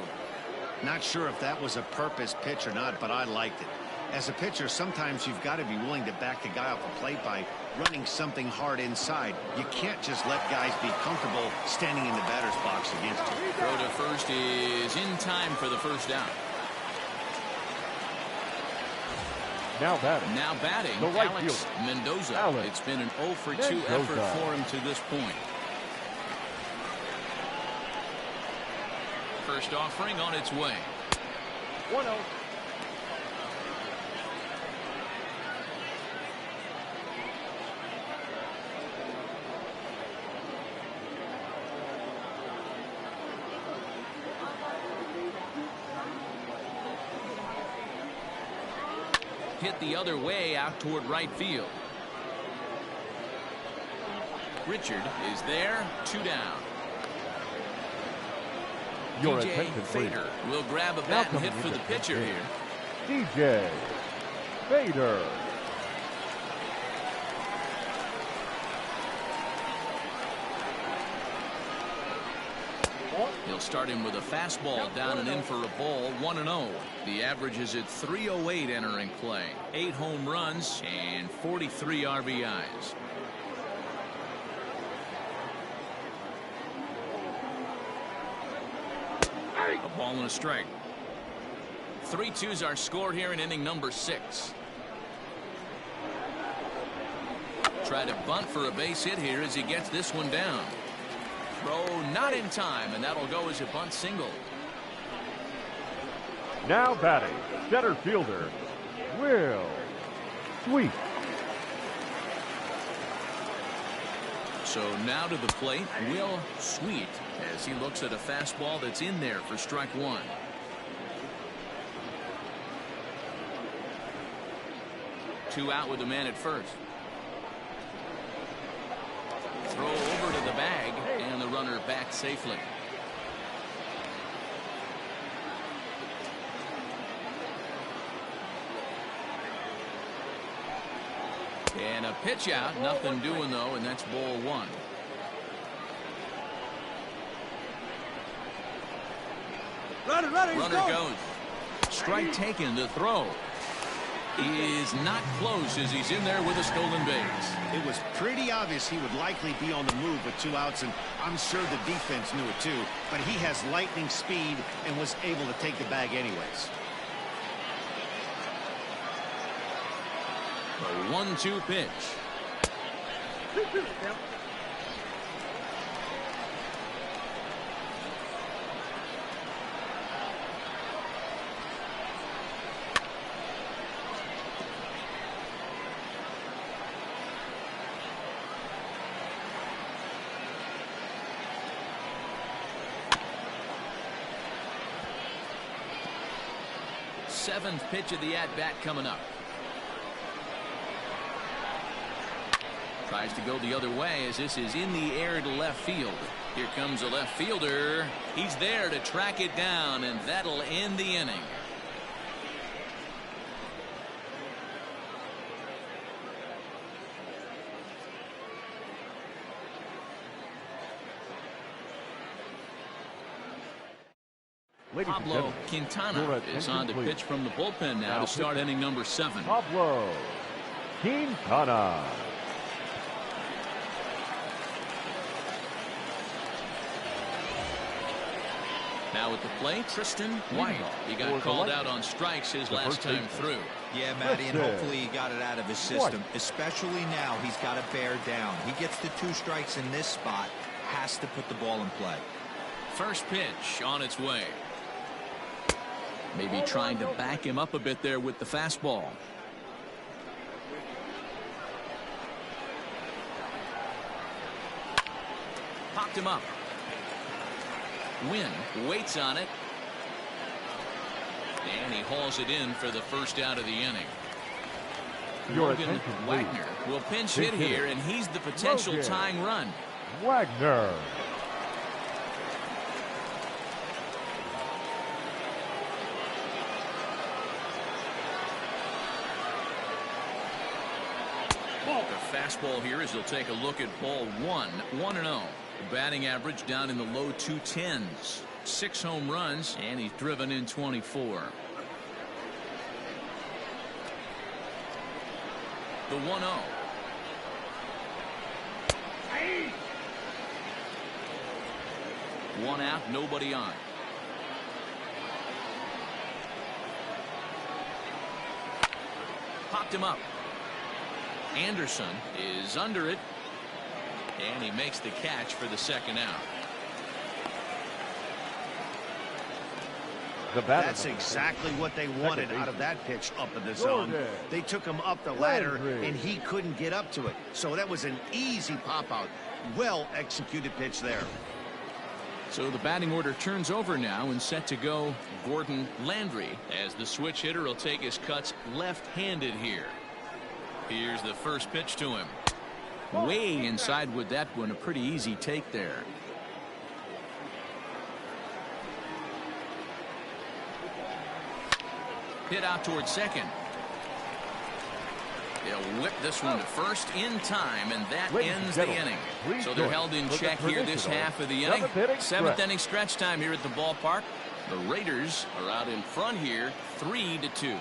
Not sure if that was a purpose pitch or not, but I liked it. As a pitcher, sometimes you've got to be willing to back the guy off the plate by running something hard inside. You can't just let guys be comfortable standing in the batter's box against you. Throw to first is in time for the first down. Now batting. The right Alex fielder. Mendoza. It's been an 0 for 2 effort for him to this point. First offering on its way. 1-0. Hit the other way out toward right field. Richard is there. 2 down. Your DJ attention, please. Fader will grab a bat and hit for the pitcher here. DJ Fader. He'll start him with a fastball down and in for a ball. 1-0. The average is at 308 entering play. 8 home runs and 43 RBIs. A ball and a strike. 3-2s are scored here in inning number 6. Try to bunt for a base hit here as he gets this one down. Throw not in time, and that'll go as a bunt single. Now batting, center fielder, Will Sweet. So now to the plate, Will Sweet, as he looks at a fastball that's in there for strike 1. Two out with a man at first. Throw over to the bag, and the runner back safely. And a pitch out, nothing doing though, and that's ball 1. Runner goes. Strike taken. The throw is not close as he's in there with a stolen base. It was pretty obvious he would likely be on the move with 2 outs, and I'm sure the defense knew it too, but he has lightning speed and was able to take the bag anyways. A 1-2 pitch. Seventh pitch of the at-bat coming up. Tries to go the other way as this is in the air to left field. Here comes a left fielder. He's there to track it down, and that'll end the inning. Pablo Quintana is on to pitch from the bullpen now to start inning number 7. Pablo Quintana. Now at the plate, Tristan White. He got called out on strikes his last time through. Yeah, Matty, and hopefully he got it out of his system. Especially now, he's got to bear down. He gets the 2 strikes in this spot, has to put the ball in play. First pitch on its way. Maybe trying to back him up a bit there with the fastball. Popped him up. Wynn waits on it. And he hauls it in for the first out of the inning. Logan Wagner will pinch hit here, and he's the potential tying run. Wagner. The fastball here as he'll take a look at ball 1. 1-0. Batting average down in the low 210s. 6 home runs, and he's driven in 24. The 1-0. One out, nobody on. Popped him up. Anderson is under it, and he makes the catch for the second out. That's exactly what they wanted out of that pitch up in the zone. They took him up the ladder, and he couldn't get up to it. So that was an easy pop-out. Well executed pitch there. So the batting order turns over now, and set to go Gordon Landry, as the switch hitter will take his cuts left-handed here. Here's the first pitch to him. Way inside with that one. A pretty easy take there. Hit out towards second. They'll whip this one to first in time, and that ends the inning. So they're held in check here this half of the inning. Seventh inning stretch time here at the ballpark. The Raiders are out in front here, 3-2.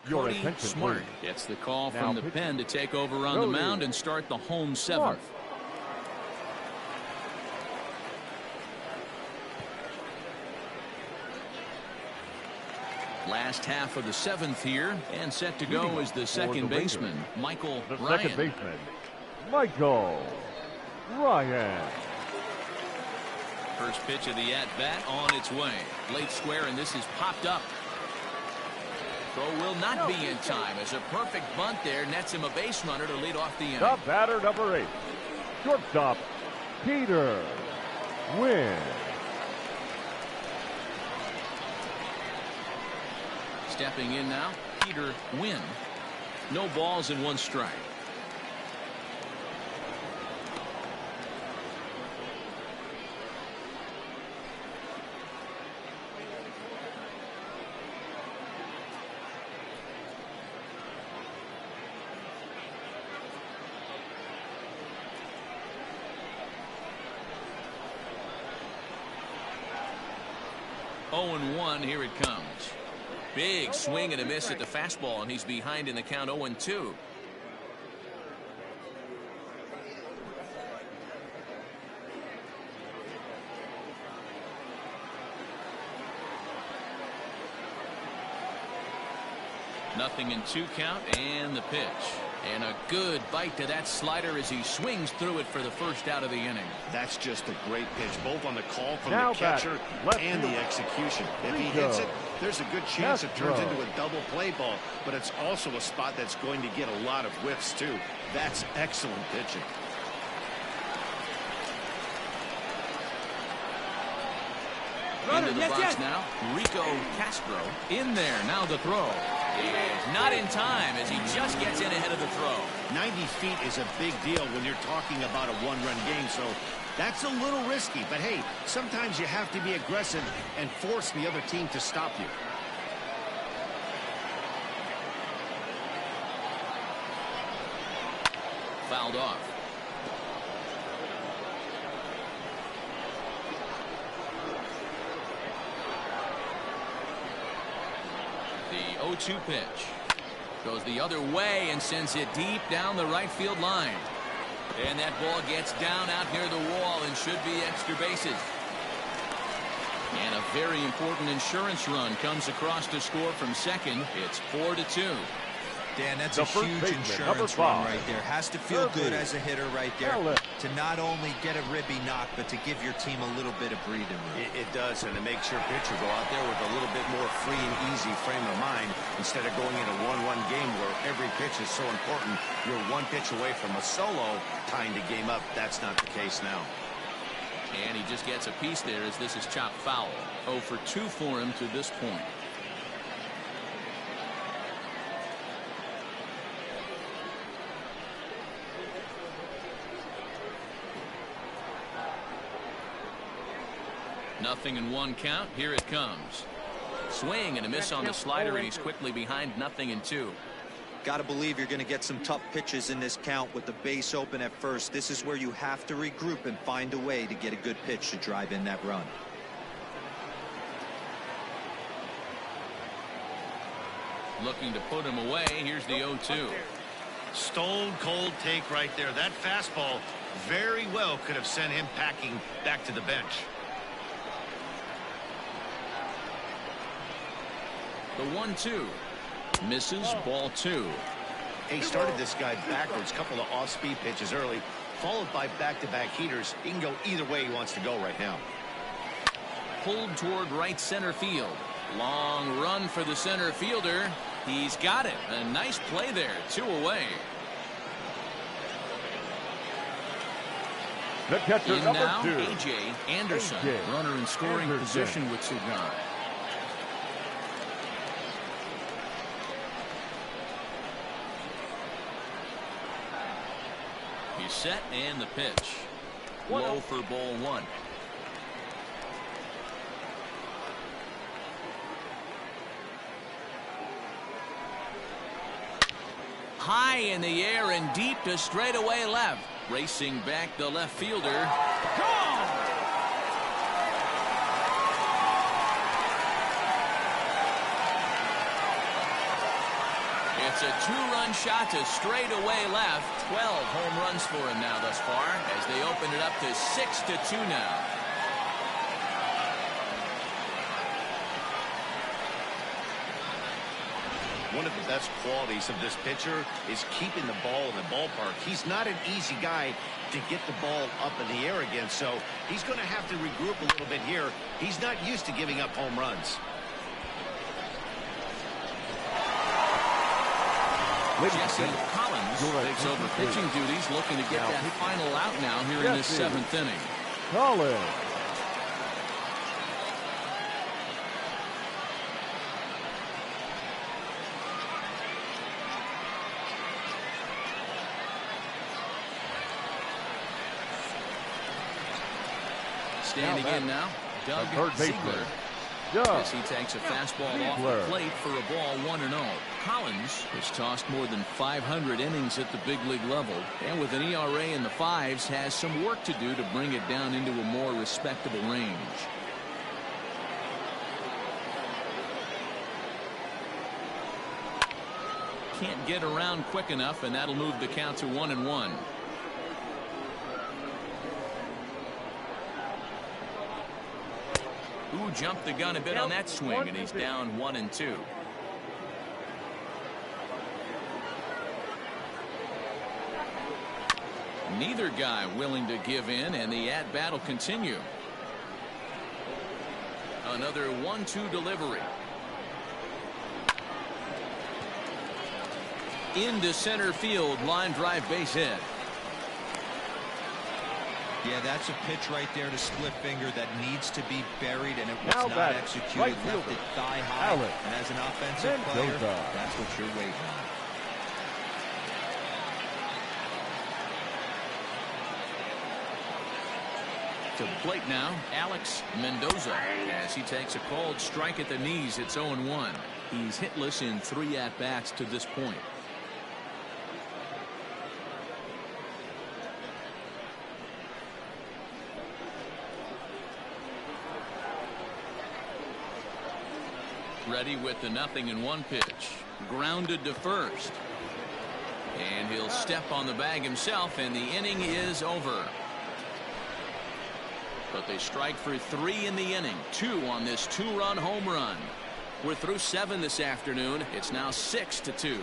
Cody Smart gets the call from the pen to take over on the mound and start the home seventh. Last half of the seventh here, and set to go is the second baseman, Michael Ryan. Second baseman, Michael Ryan. First pitch of the at-bat on its way. Late square, and this is popped up. Throw will not be in time, as a perfect bunt there nets him a base runner to lead off the inning. The batter, number 8, shortstop, Peter Wynn. Stepping in now, Peter Wynn. No balls and one strike. Oh, and 1, here it comes. Big swing and a miss at the fastball, and he's behind in the count 0-2. Nothing in 2 count, and the pitch. And a good bite to that slider as he swings through it for the first out of the inning. That's just a great pitch, both on the call from the catcher and the execution. If he hits it, there's a good chance it turns into a double play ball, but it's also a spot that's going to get a lot of whiffs too. That's excellent pitching. Into the box now, Rico Castro in there. Now the throw is not in time, as he just gets in ahead of the throw. 90 feet is a big deal when you're talking about a one-run game, so that's a little risky. But hey, sometimes you have to be aggressive and force the other team to stop you. Fouled off. The 0-2 pitch goes the other way and sends it deep down the right field line. And that ball gets down out near the wall and should be extra bases. And a very important insurance run comes across to score from second. It's 4-2. Dan, that's a huge insurance run right there. Has to feel good as a hitter right there to not only get a ribby knock, but to give your team a little bit of breathing room. It does, and it makes your pitcher go out there with a little bit more free and easy frame of mind instead of going in a 1-1 game where every pitch is so important. You're one pitch away from a solo tying the game up. That's not the case now. And he just gets a piece there as this is chopped foul. 0 for 2 for him to this point. Nothing in 1 count. Here it comes. Swing and a miss on the slider, and he's quickly behind 0-2. Got to believe you're going to get some tough pitches in this count with the base open at first. This is where you have to regroup and find a way to get a good pitch to drive in that run. Looking to put him away. Here's the 0-2. Stone cold take right there. That fastball very well could have sent him packing back to the bench. The 1-2 misses. Ball 2. He started this guy backwards, couple of off-speed pitches early, followed by back-to-back heaters. He can go either way he wants to go right now. Pulled toward right center field. Long run for the center fielder. He's got it. A nice play there. 2 away. The catcher, In number now, 2. A.J. Anderson. A.J. Runner in scoring Anderson. position with 2 gone. He's set and the pitch. Low for ball 1. High in the air and deep to straightaway left. Racing back the left fielder. Gone! It's a 2-run shot to straightaway left. 12 home runs for him now thus far as they open it up to 6-2 now. One of the best qualities of this pitcher is keeping the ball in the ballpark. He's not an easy guy to get the ball up in the air again, so he's going to have to regroup a little bit here. He's not used to giving up home runs. Jesse Collins takes over pitching duties, looking to get that final out now here in this 7th inning. Collins. Standing in now, Doug Ziegler. As he takes a fastball off the plate for a ball 1-0. Collins has tossed more than 500 innings at the big league level, and with an ERA in the 5s, has some work to do to bring it down into a more respectable range. Can't get around quick enough, and that'll move the count to 1-1. Who jumped the gun a bit on that swing, and he's down 1-2. Neither guy willing to give in, and the at-bat will continue. Another 1-2 delivery. Into center field, line drive, base hit. Yeah, that's a pitch right there to split finger that needs to be buried, and it was Now not executed. right Left fielder, it thigh high, Alex and as an offensive player, Mendoza. that's what you're waiting on. To the plate now, Alex Mendoza, as he takes a called strike at the knees. It's 0-1. He's hitless in 3 at-bats to this point. Ready with the 0-1 pitch. Grounded to first. And he'll step on the bag himself, and the inning is over. But they strike for 3 in the inning. 2 on this 2-run home run. We're through 7 this afternoon. It's now 6-2.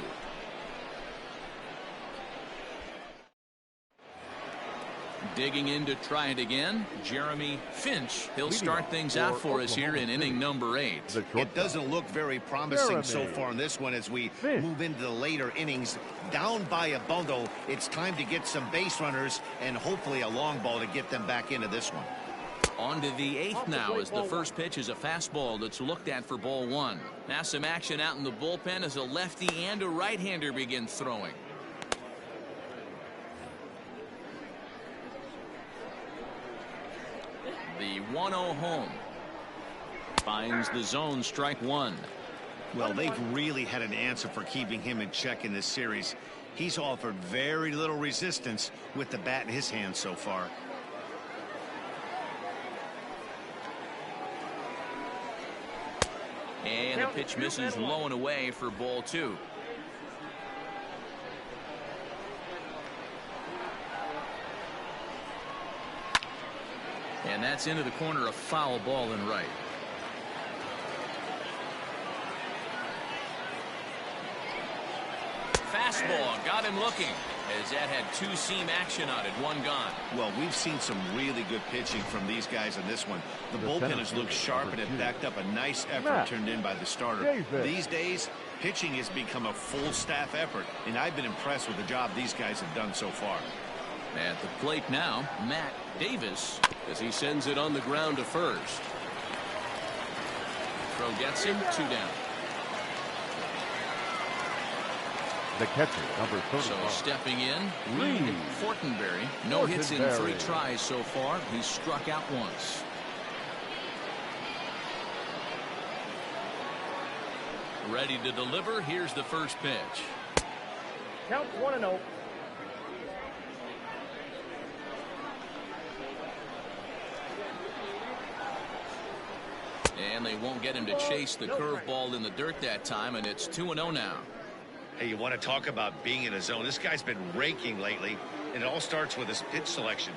Digging in to try it again, Jeremy Finch. He'll start things out for us here in inning number 8. It doesn't look very promising so far in this one as we move into the later innings. Down by a bundle, it's time to get some base runners and hopefully a long ball to get them back into this one. On to the 8th now, as the first pitch is a fastball that's looked at for ball 1. Now some action out in the bullpen as a lefty and a right-hander begin throwing. The 1-0 home. Finds the zone, strike 1. Well, they've really had an answer for keeping him in check in this series. He's offered very little resistance with the bat in his hand so far. And the pitch misses low and away for ball 2. And that's into the corner, a foul ball and right. Fastball got him looking, as that had 2-seam action on it, 1 gone. Well, we've seen some really good pitching from these guys in this one. The bullpen has looked sharp, and it backed up a nice effort turned in by the starter. These days, pitching has become a full staff effort, and I've been impressed with the job these guys have done so far. At the plate now, Matt Davis, as he sends it on the ground to first. Throw gets him, 2 down. The catcher, number 35. So stepping in, Reed Fortenberry. No hits in 3 tries so far. He's struck out once. Ready to deliver. Here's the first pitch. Count 1-0. And they won't get him to chase the curveball in the dirt that time, and it's 2-0 now. Hey, you want to talk about being in a zone? This guy's been raking lately, and it all starts with his pitch selection.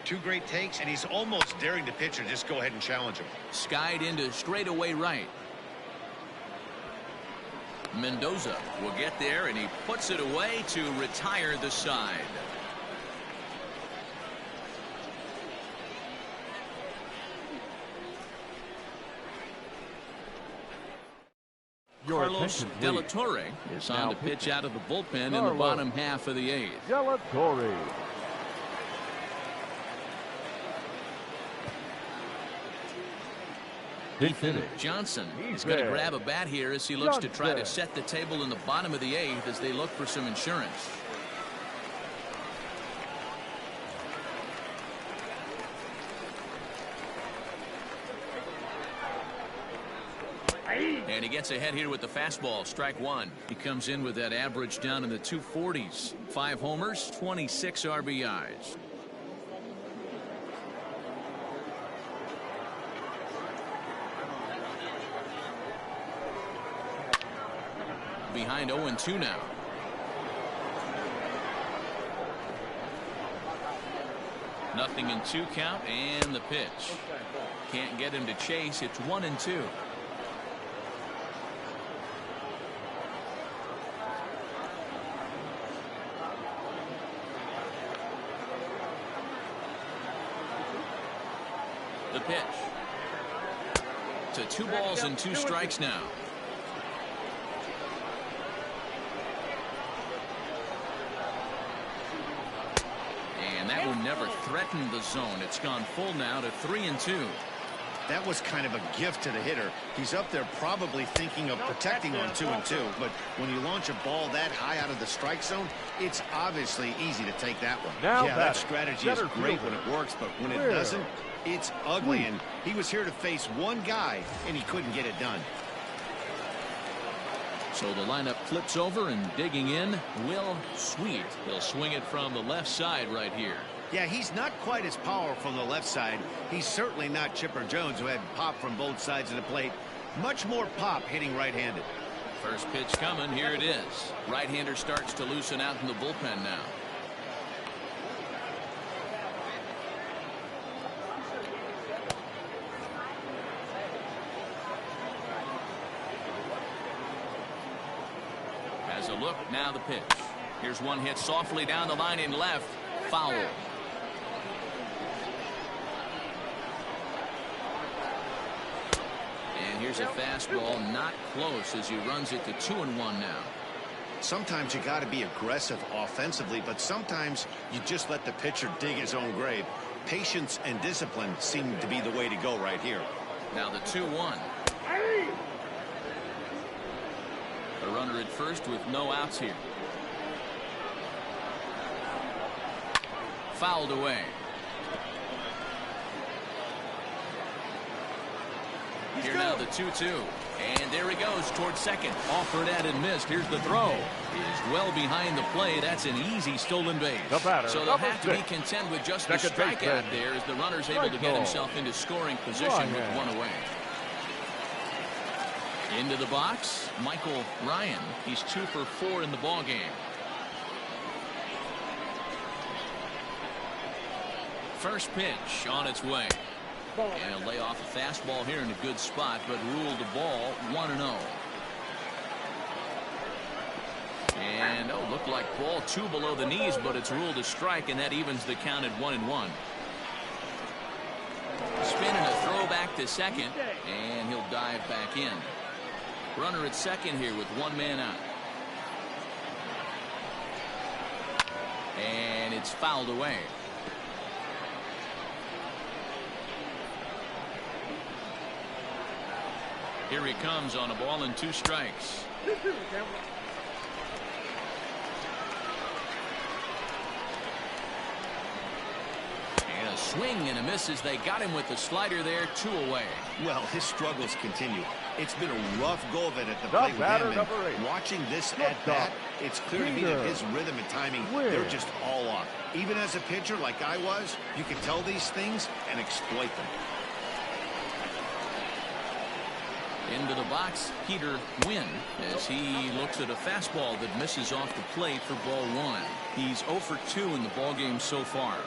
2 great takes, and he's almost daring the pitcher just go ahead and challenge him. Skied into straightaway right. Mendoza will get there, and he puts it away to retire the side. Carlos De La Torre is on to pitch out of the bullpen in the bottom half of the 8th. De La Torre. Ethan Johnson is going to grab a bat here as he looks to try to set the table in the bottom of the 8th as they look for some insurance. And he gets ahead here with the fastball, strike 1. He comes in with that average down in the 240s. 5 homers, 26 RBIs. Behind 0-2 now. Nothing in 2 count, and the pitch. Can't get him to chase. It's 1-2. The pitch. To 2 balls and 2 strikes now. And that one never threatened the zone. It's gone full now to 3-2. That was kind of a gift to the hitter. He's up there probably thinking of protecting on 2-2, but when you launch a ball that high out of the strike zone, it's obviously easy to take that one. Yeah, that strategy is great when it works, but when it doesn't, it's ugly, and he was here to face one guy, and he couldn't get it done. So the lineup flips over, and digging in, Will Sweet. He'll swing it from the left side right here. Yeah, he's not quite as powerful on the left side. He's certainly not Chipper Jones, who had pop from both sides of the plate. Much more pop hitting right-handed. First pitch coming. Here it is. Right-hander starts to loosen out in the bullpen now. Has a look. Now the pitch. Here's one hit softly down the line in left. Foul. And here's a fastball not close as he runs it to 2-1 now. Sometimes you got to be aggressive offensively, but sometimes you just let the pitcher dig his own grave. Patience and discipline seem to be the way to go right here. Now the 2-1. A runner at first with no outs here. Fouled away. Here now the 2-2. And there he goes towards second. Offered at and missed. Here's the throw. Is well behind the play. That's an easy stolen base. So they'll have to be content with just the strikeout there as the runner's able to get himself into scoring position with 1 away. Into the box, Michael Ryan. He's 2 for 4 in the ball game. First pitch on its way. And he'll lay off a fastball here in a good spot, but ruled the ball 1-0. And looked like ball 2 below the knees, but it's ruled a strike, and that evens the count at 1-1. Spin and a throw back to second, and he'll dive back in. Runner at second here with 1 man out. And it's fouled away. Here he comes on a ball and 2 strikes. And a swing and a miss as they got him with the slider there, 2 away. Well, his struggles continue. It's been a rough go of it at the plate with him. And watching this at bat, it's clear to me that his rhythm and timing, they're just all off. Even as a pitcher like I was, you can tell these things and exploit them. Into the box, Peter Wynn, as he looks at a fastball that misses off the plate for ball 1. He's 0 for 2 in the ball game so far.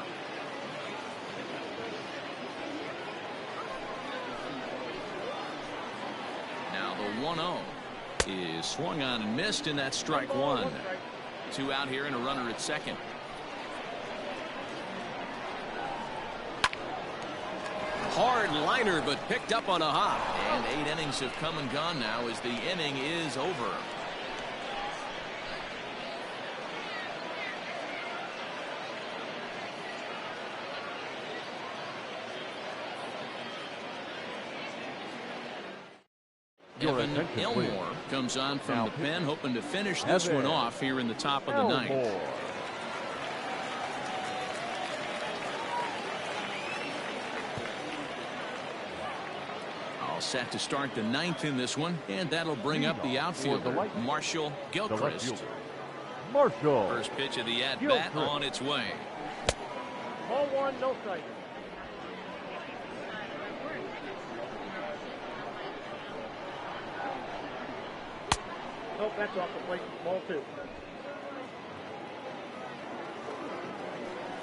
Now the 1-0 is swung on and missed, and that's strike 1. 2 out here and a runner at second. Hard liner, but picked up on a hop. And 8 innings have come and gone now as the inning is over. Evan Elmore comes on from the pen, hoping to finish this one off here in the top of the ninth. Set to start the ninth in this one, and that'll bring up the outfielder, Marshall Gilchrist. First pitch of the at-bat on its way. Ball 1, no strike. Nope, that's off the plate. Ball 2.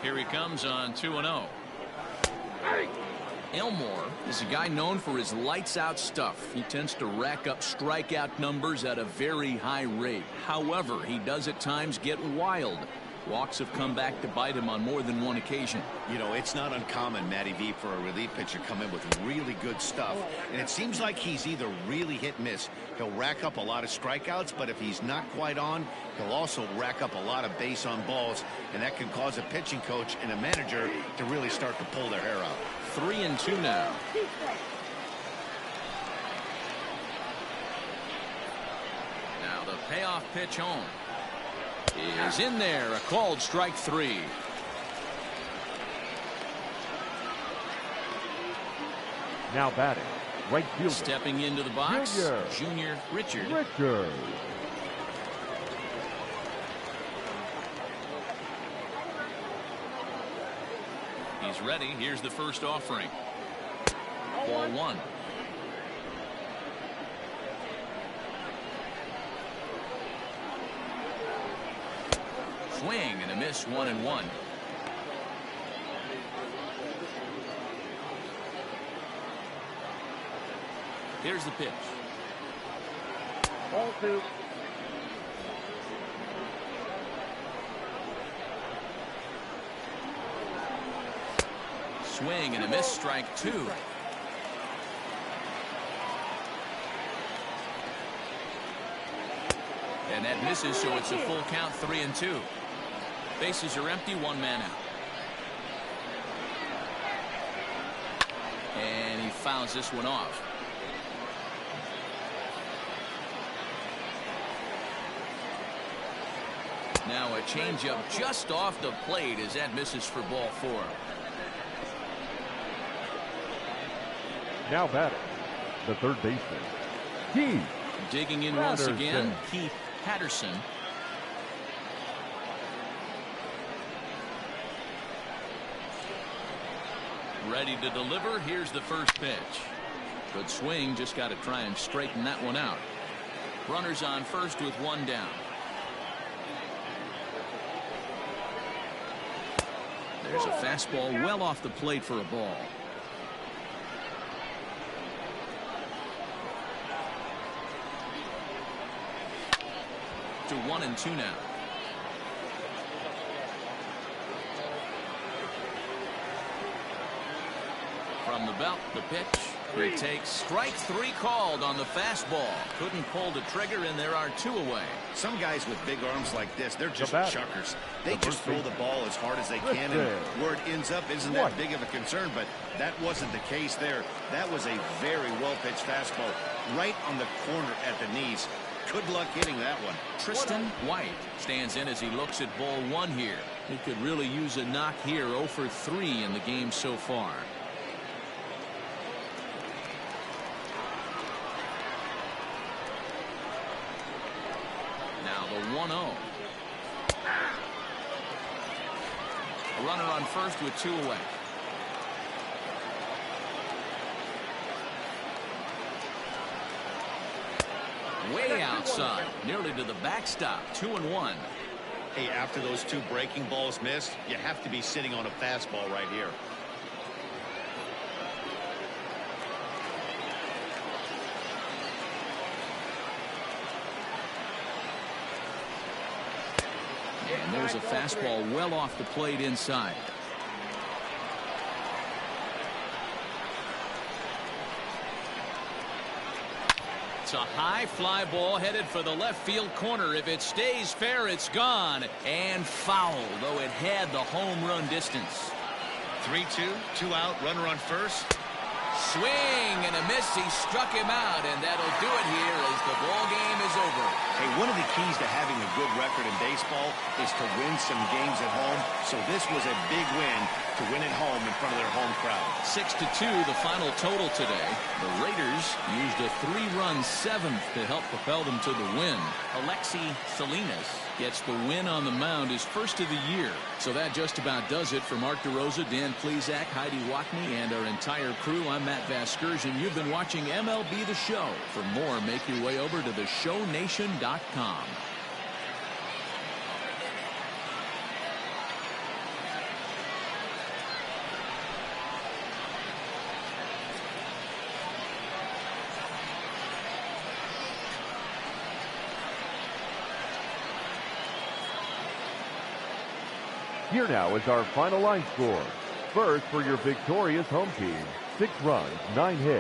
Here he comes on 2-0. Elmore is a guy known for his lights-out stuff. He tends to rack up strikeout numbers at a very high rate. However, he does at times get wild. Walks have come back to bite him on more than one occasion. You know, it's not uncommon, Matty V, for a relief pitcher come in with really good stuff. And it seems like he's either really hit and miss. He'll rack up a lot of strikeouts, but if he's not quite on, he'll also rack up a lot of base on balls. And that can cause a pitching coach and a manager to really start to pull their hair out. 3-2 now. Now the payoff pitch home is in there, a called strike 3. Now batting, right fielder. Stepping into the box, Junior Richard. He's ready. Here's the first offering. Ball 1. Swing and a miss, 1-1. Here's the pitch. Ball 2. Swing and a miss, strike 2. And that misses, so it's a full count, 3-2. Bases are empty, 1 man out. And he fouls this one off. Now a changeup just off the plate as that misses for ball 4. Now batting, the third baseman, Keith Digging in once again, Keith Patterson. Ready to deliver. Here's the first pitch. Good swing, just got to try and straighten that one out. Runners on first with one down. There's a fastball well off the plate for a ball. To 1-2 now. From the belt, the pitch. He takes strike 3 called on the fastball. Couldn't pull the trigger, and there are 2 away. Some guys with big arms like this, they're just chuckers. They just throw the ball as hard as they can, and where it ends up isn't that big of a concern, but that wasn't the case there. That was a very well-pitched fastball right on the corner at the knees. Good luck hitting that one. Tristan White stands in as he looks at ball 1 here. He could really use a knock here. 0 for 3 in the game so far. Now the 1-0. A runner on first with 2 away. Way outside, nearly to the backstop. 2-1. Hey, after those 2 breaking balls missed, you have to be sitting on a fastball right here. And there's a fastball well off the plate inside. It's a high fly ball headed for the left field corner. If it stays fair, it's gone. And foul, though it had the home run distance. 3-2, 2 out, runner on first. Swing and a miss. He struck him out, and that'll do it here as the ball game is over. Hey, one of the keys to having a good record in baseball is to win some games at home. So this was a big win to win at home in front of their home crowd. 6-2 the final total today. The Raiders used a 3-run 7th to help propel them to the win. Alexi Salinas gets the win on the mound, his first of the year. So that just about does it for Mark DeRosa, Dan Plesac, Heidi Watney, and our entire crew. I'm Matt Vasgersian. You've been watching MLB The Show. For more, make your way over to theshownation.com. Here now is our final line score. First, for your victorious home team, 6 runs, 9 hits.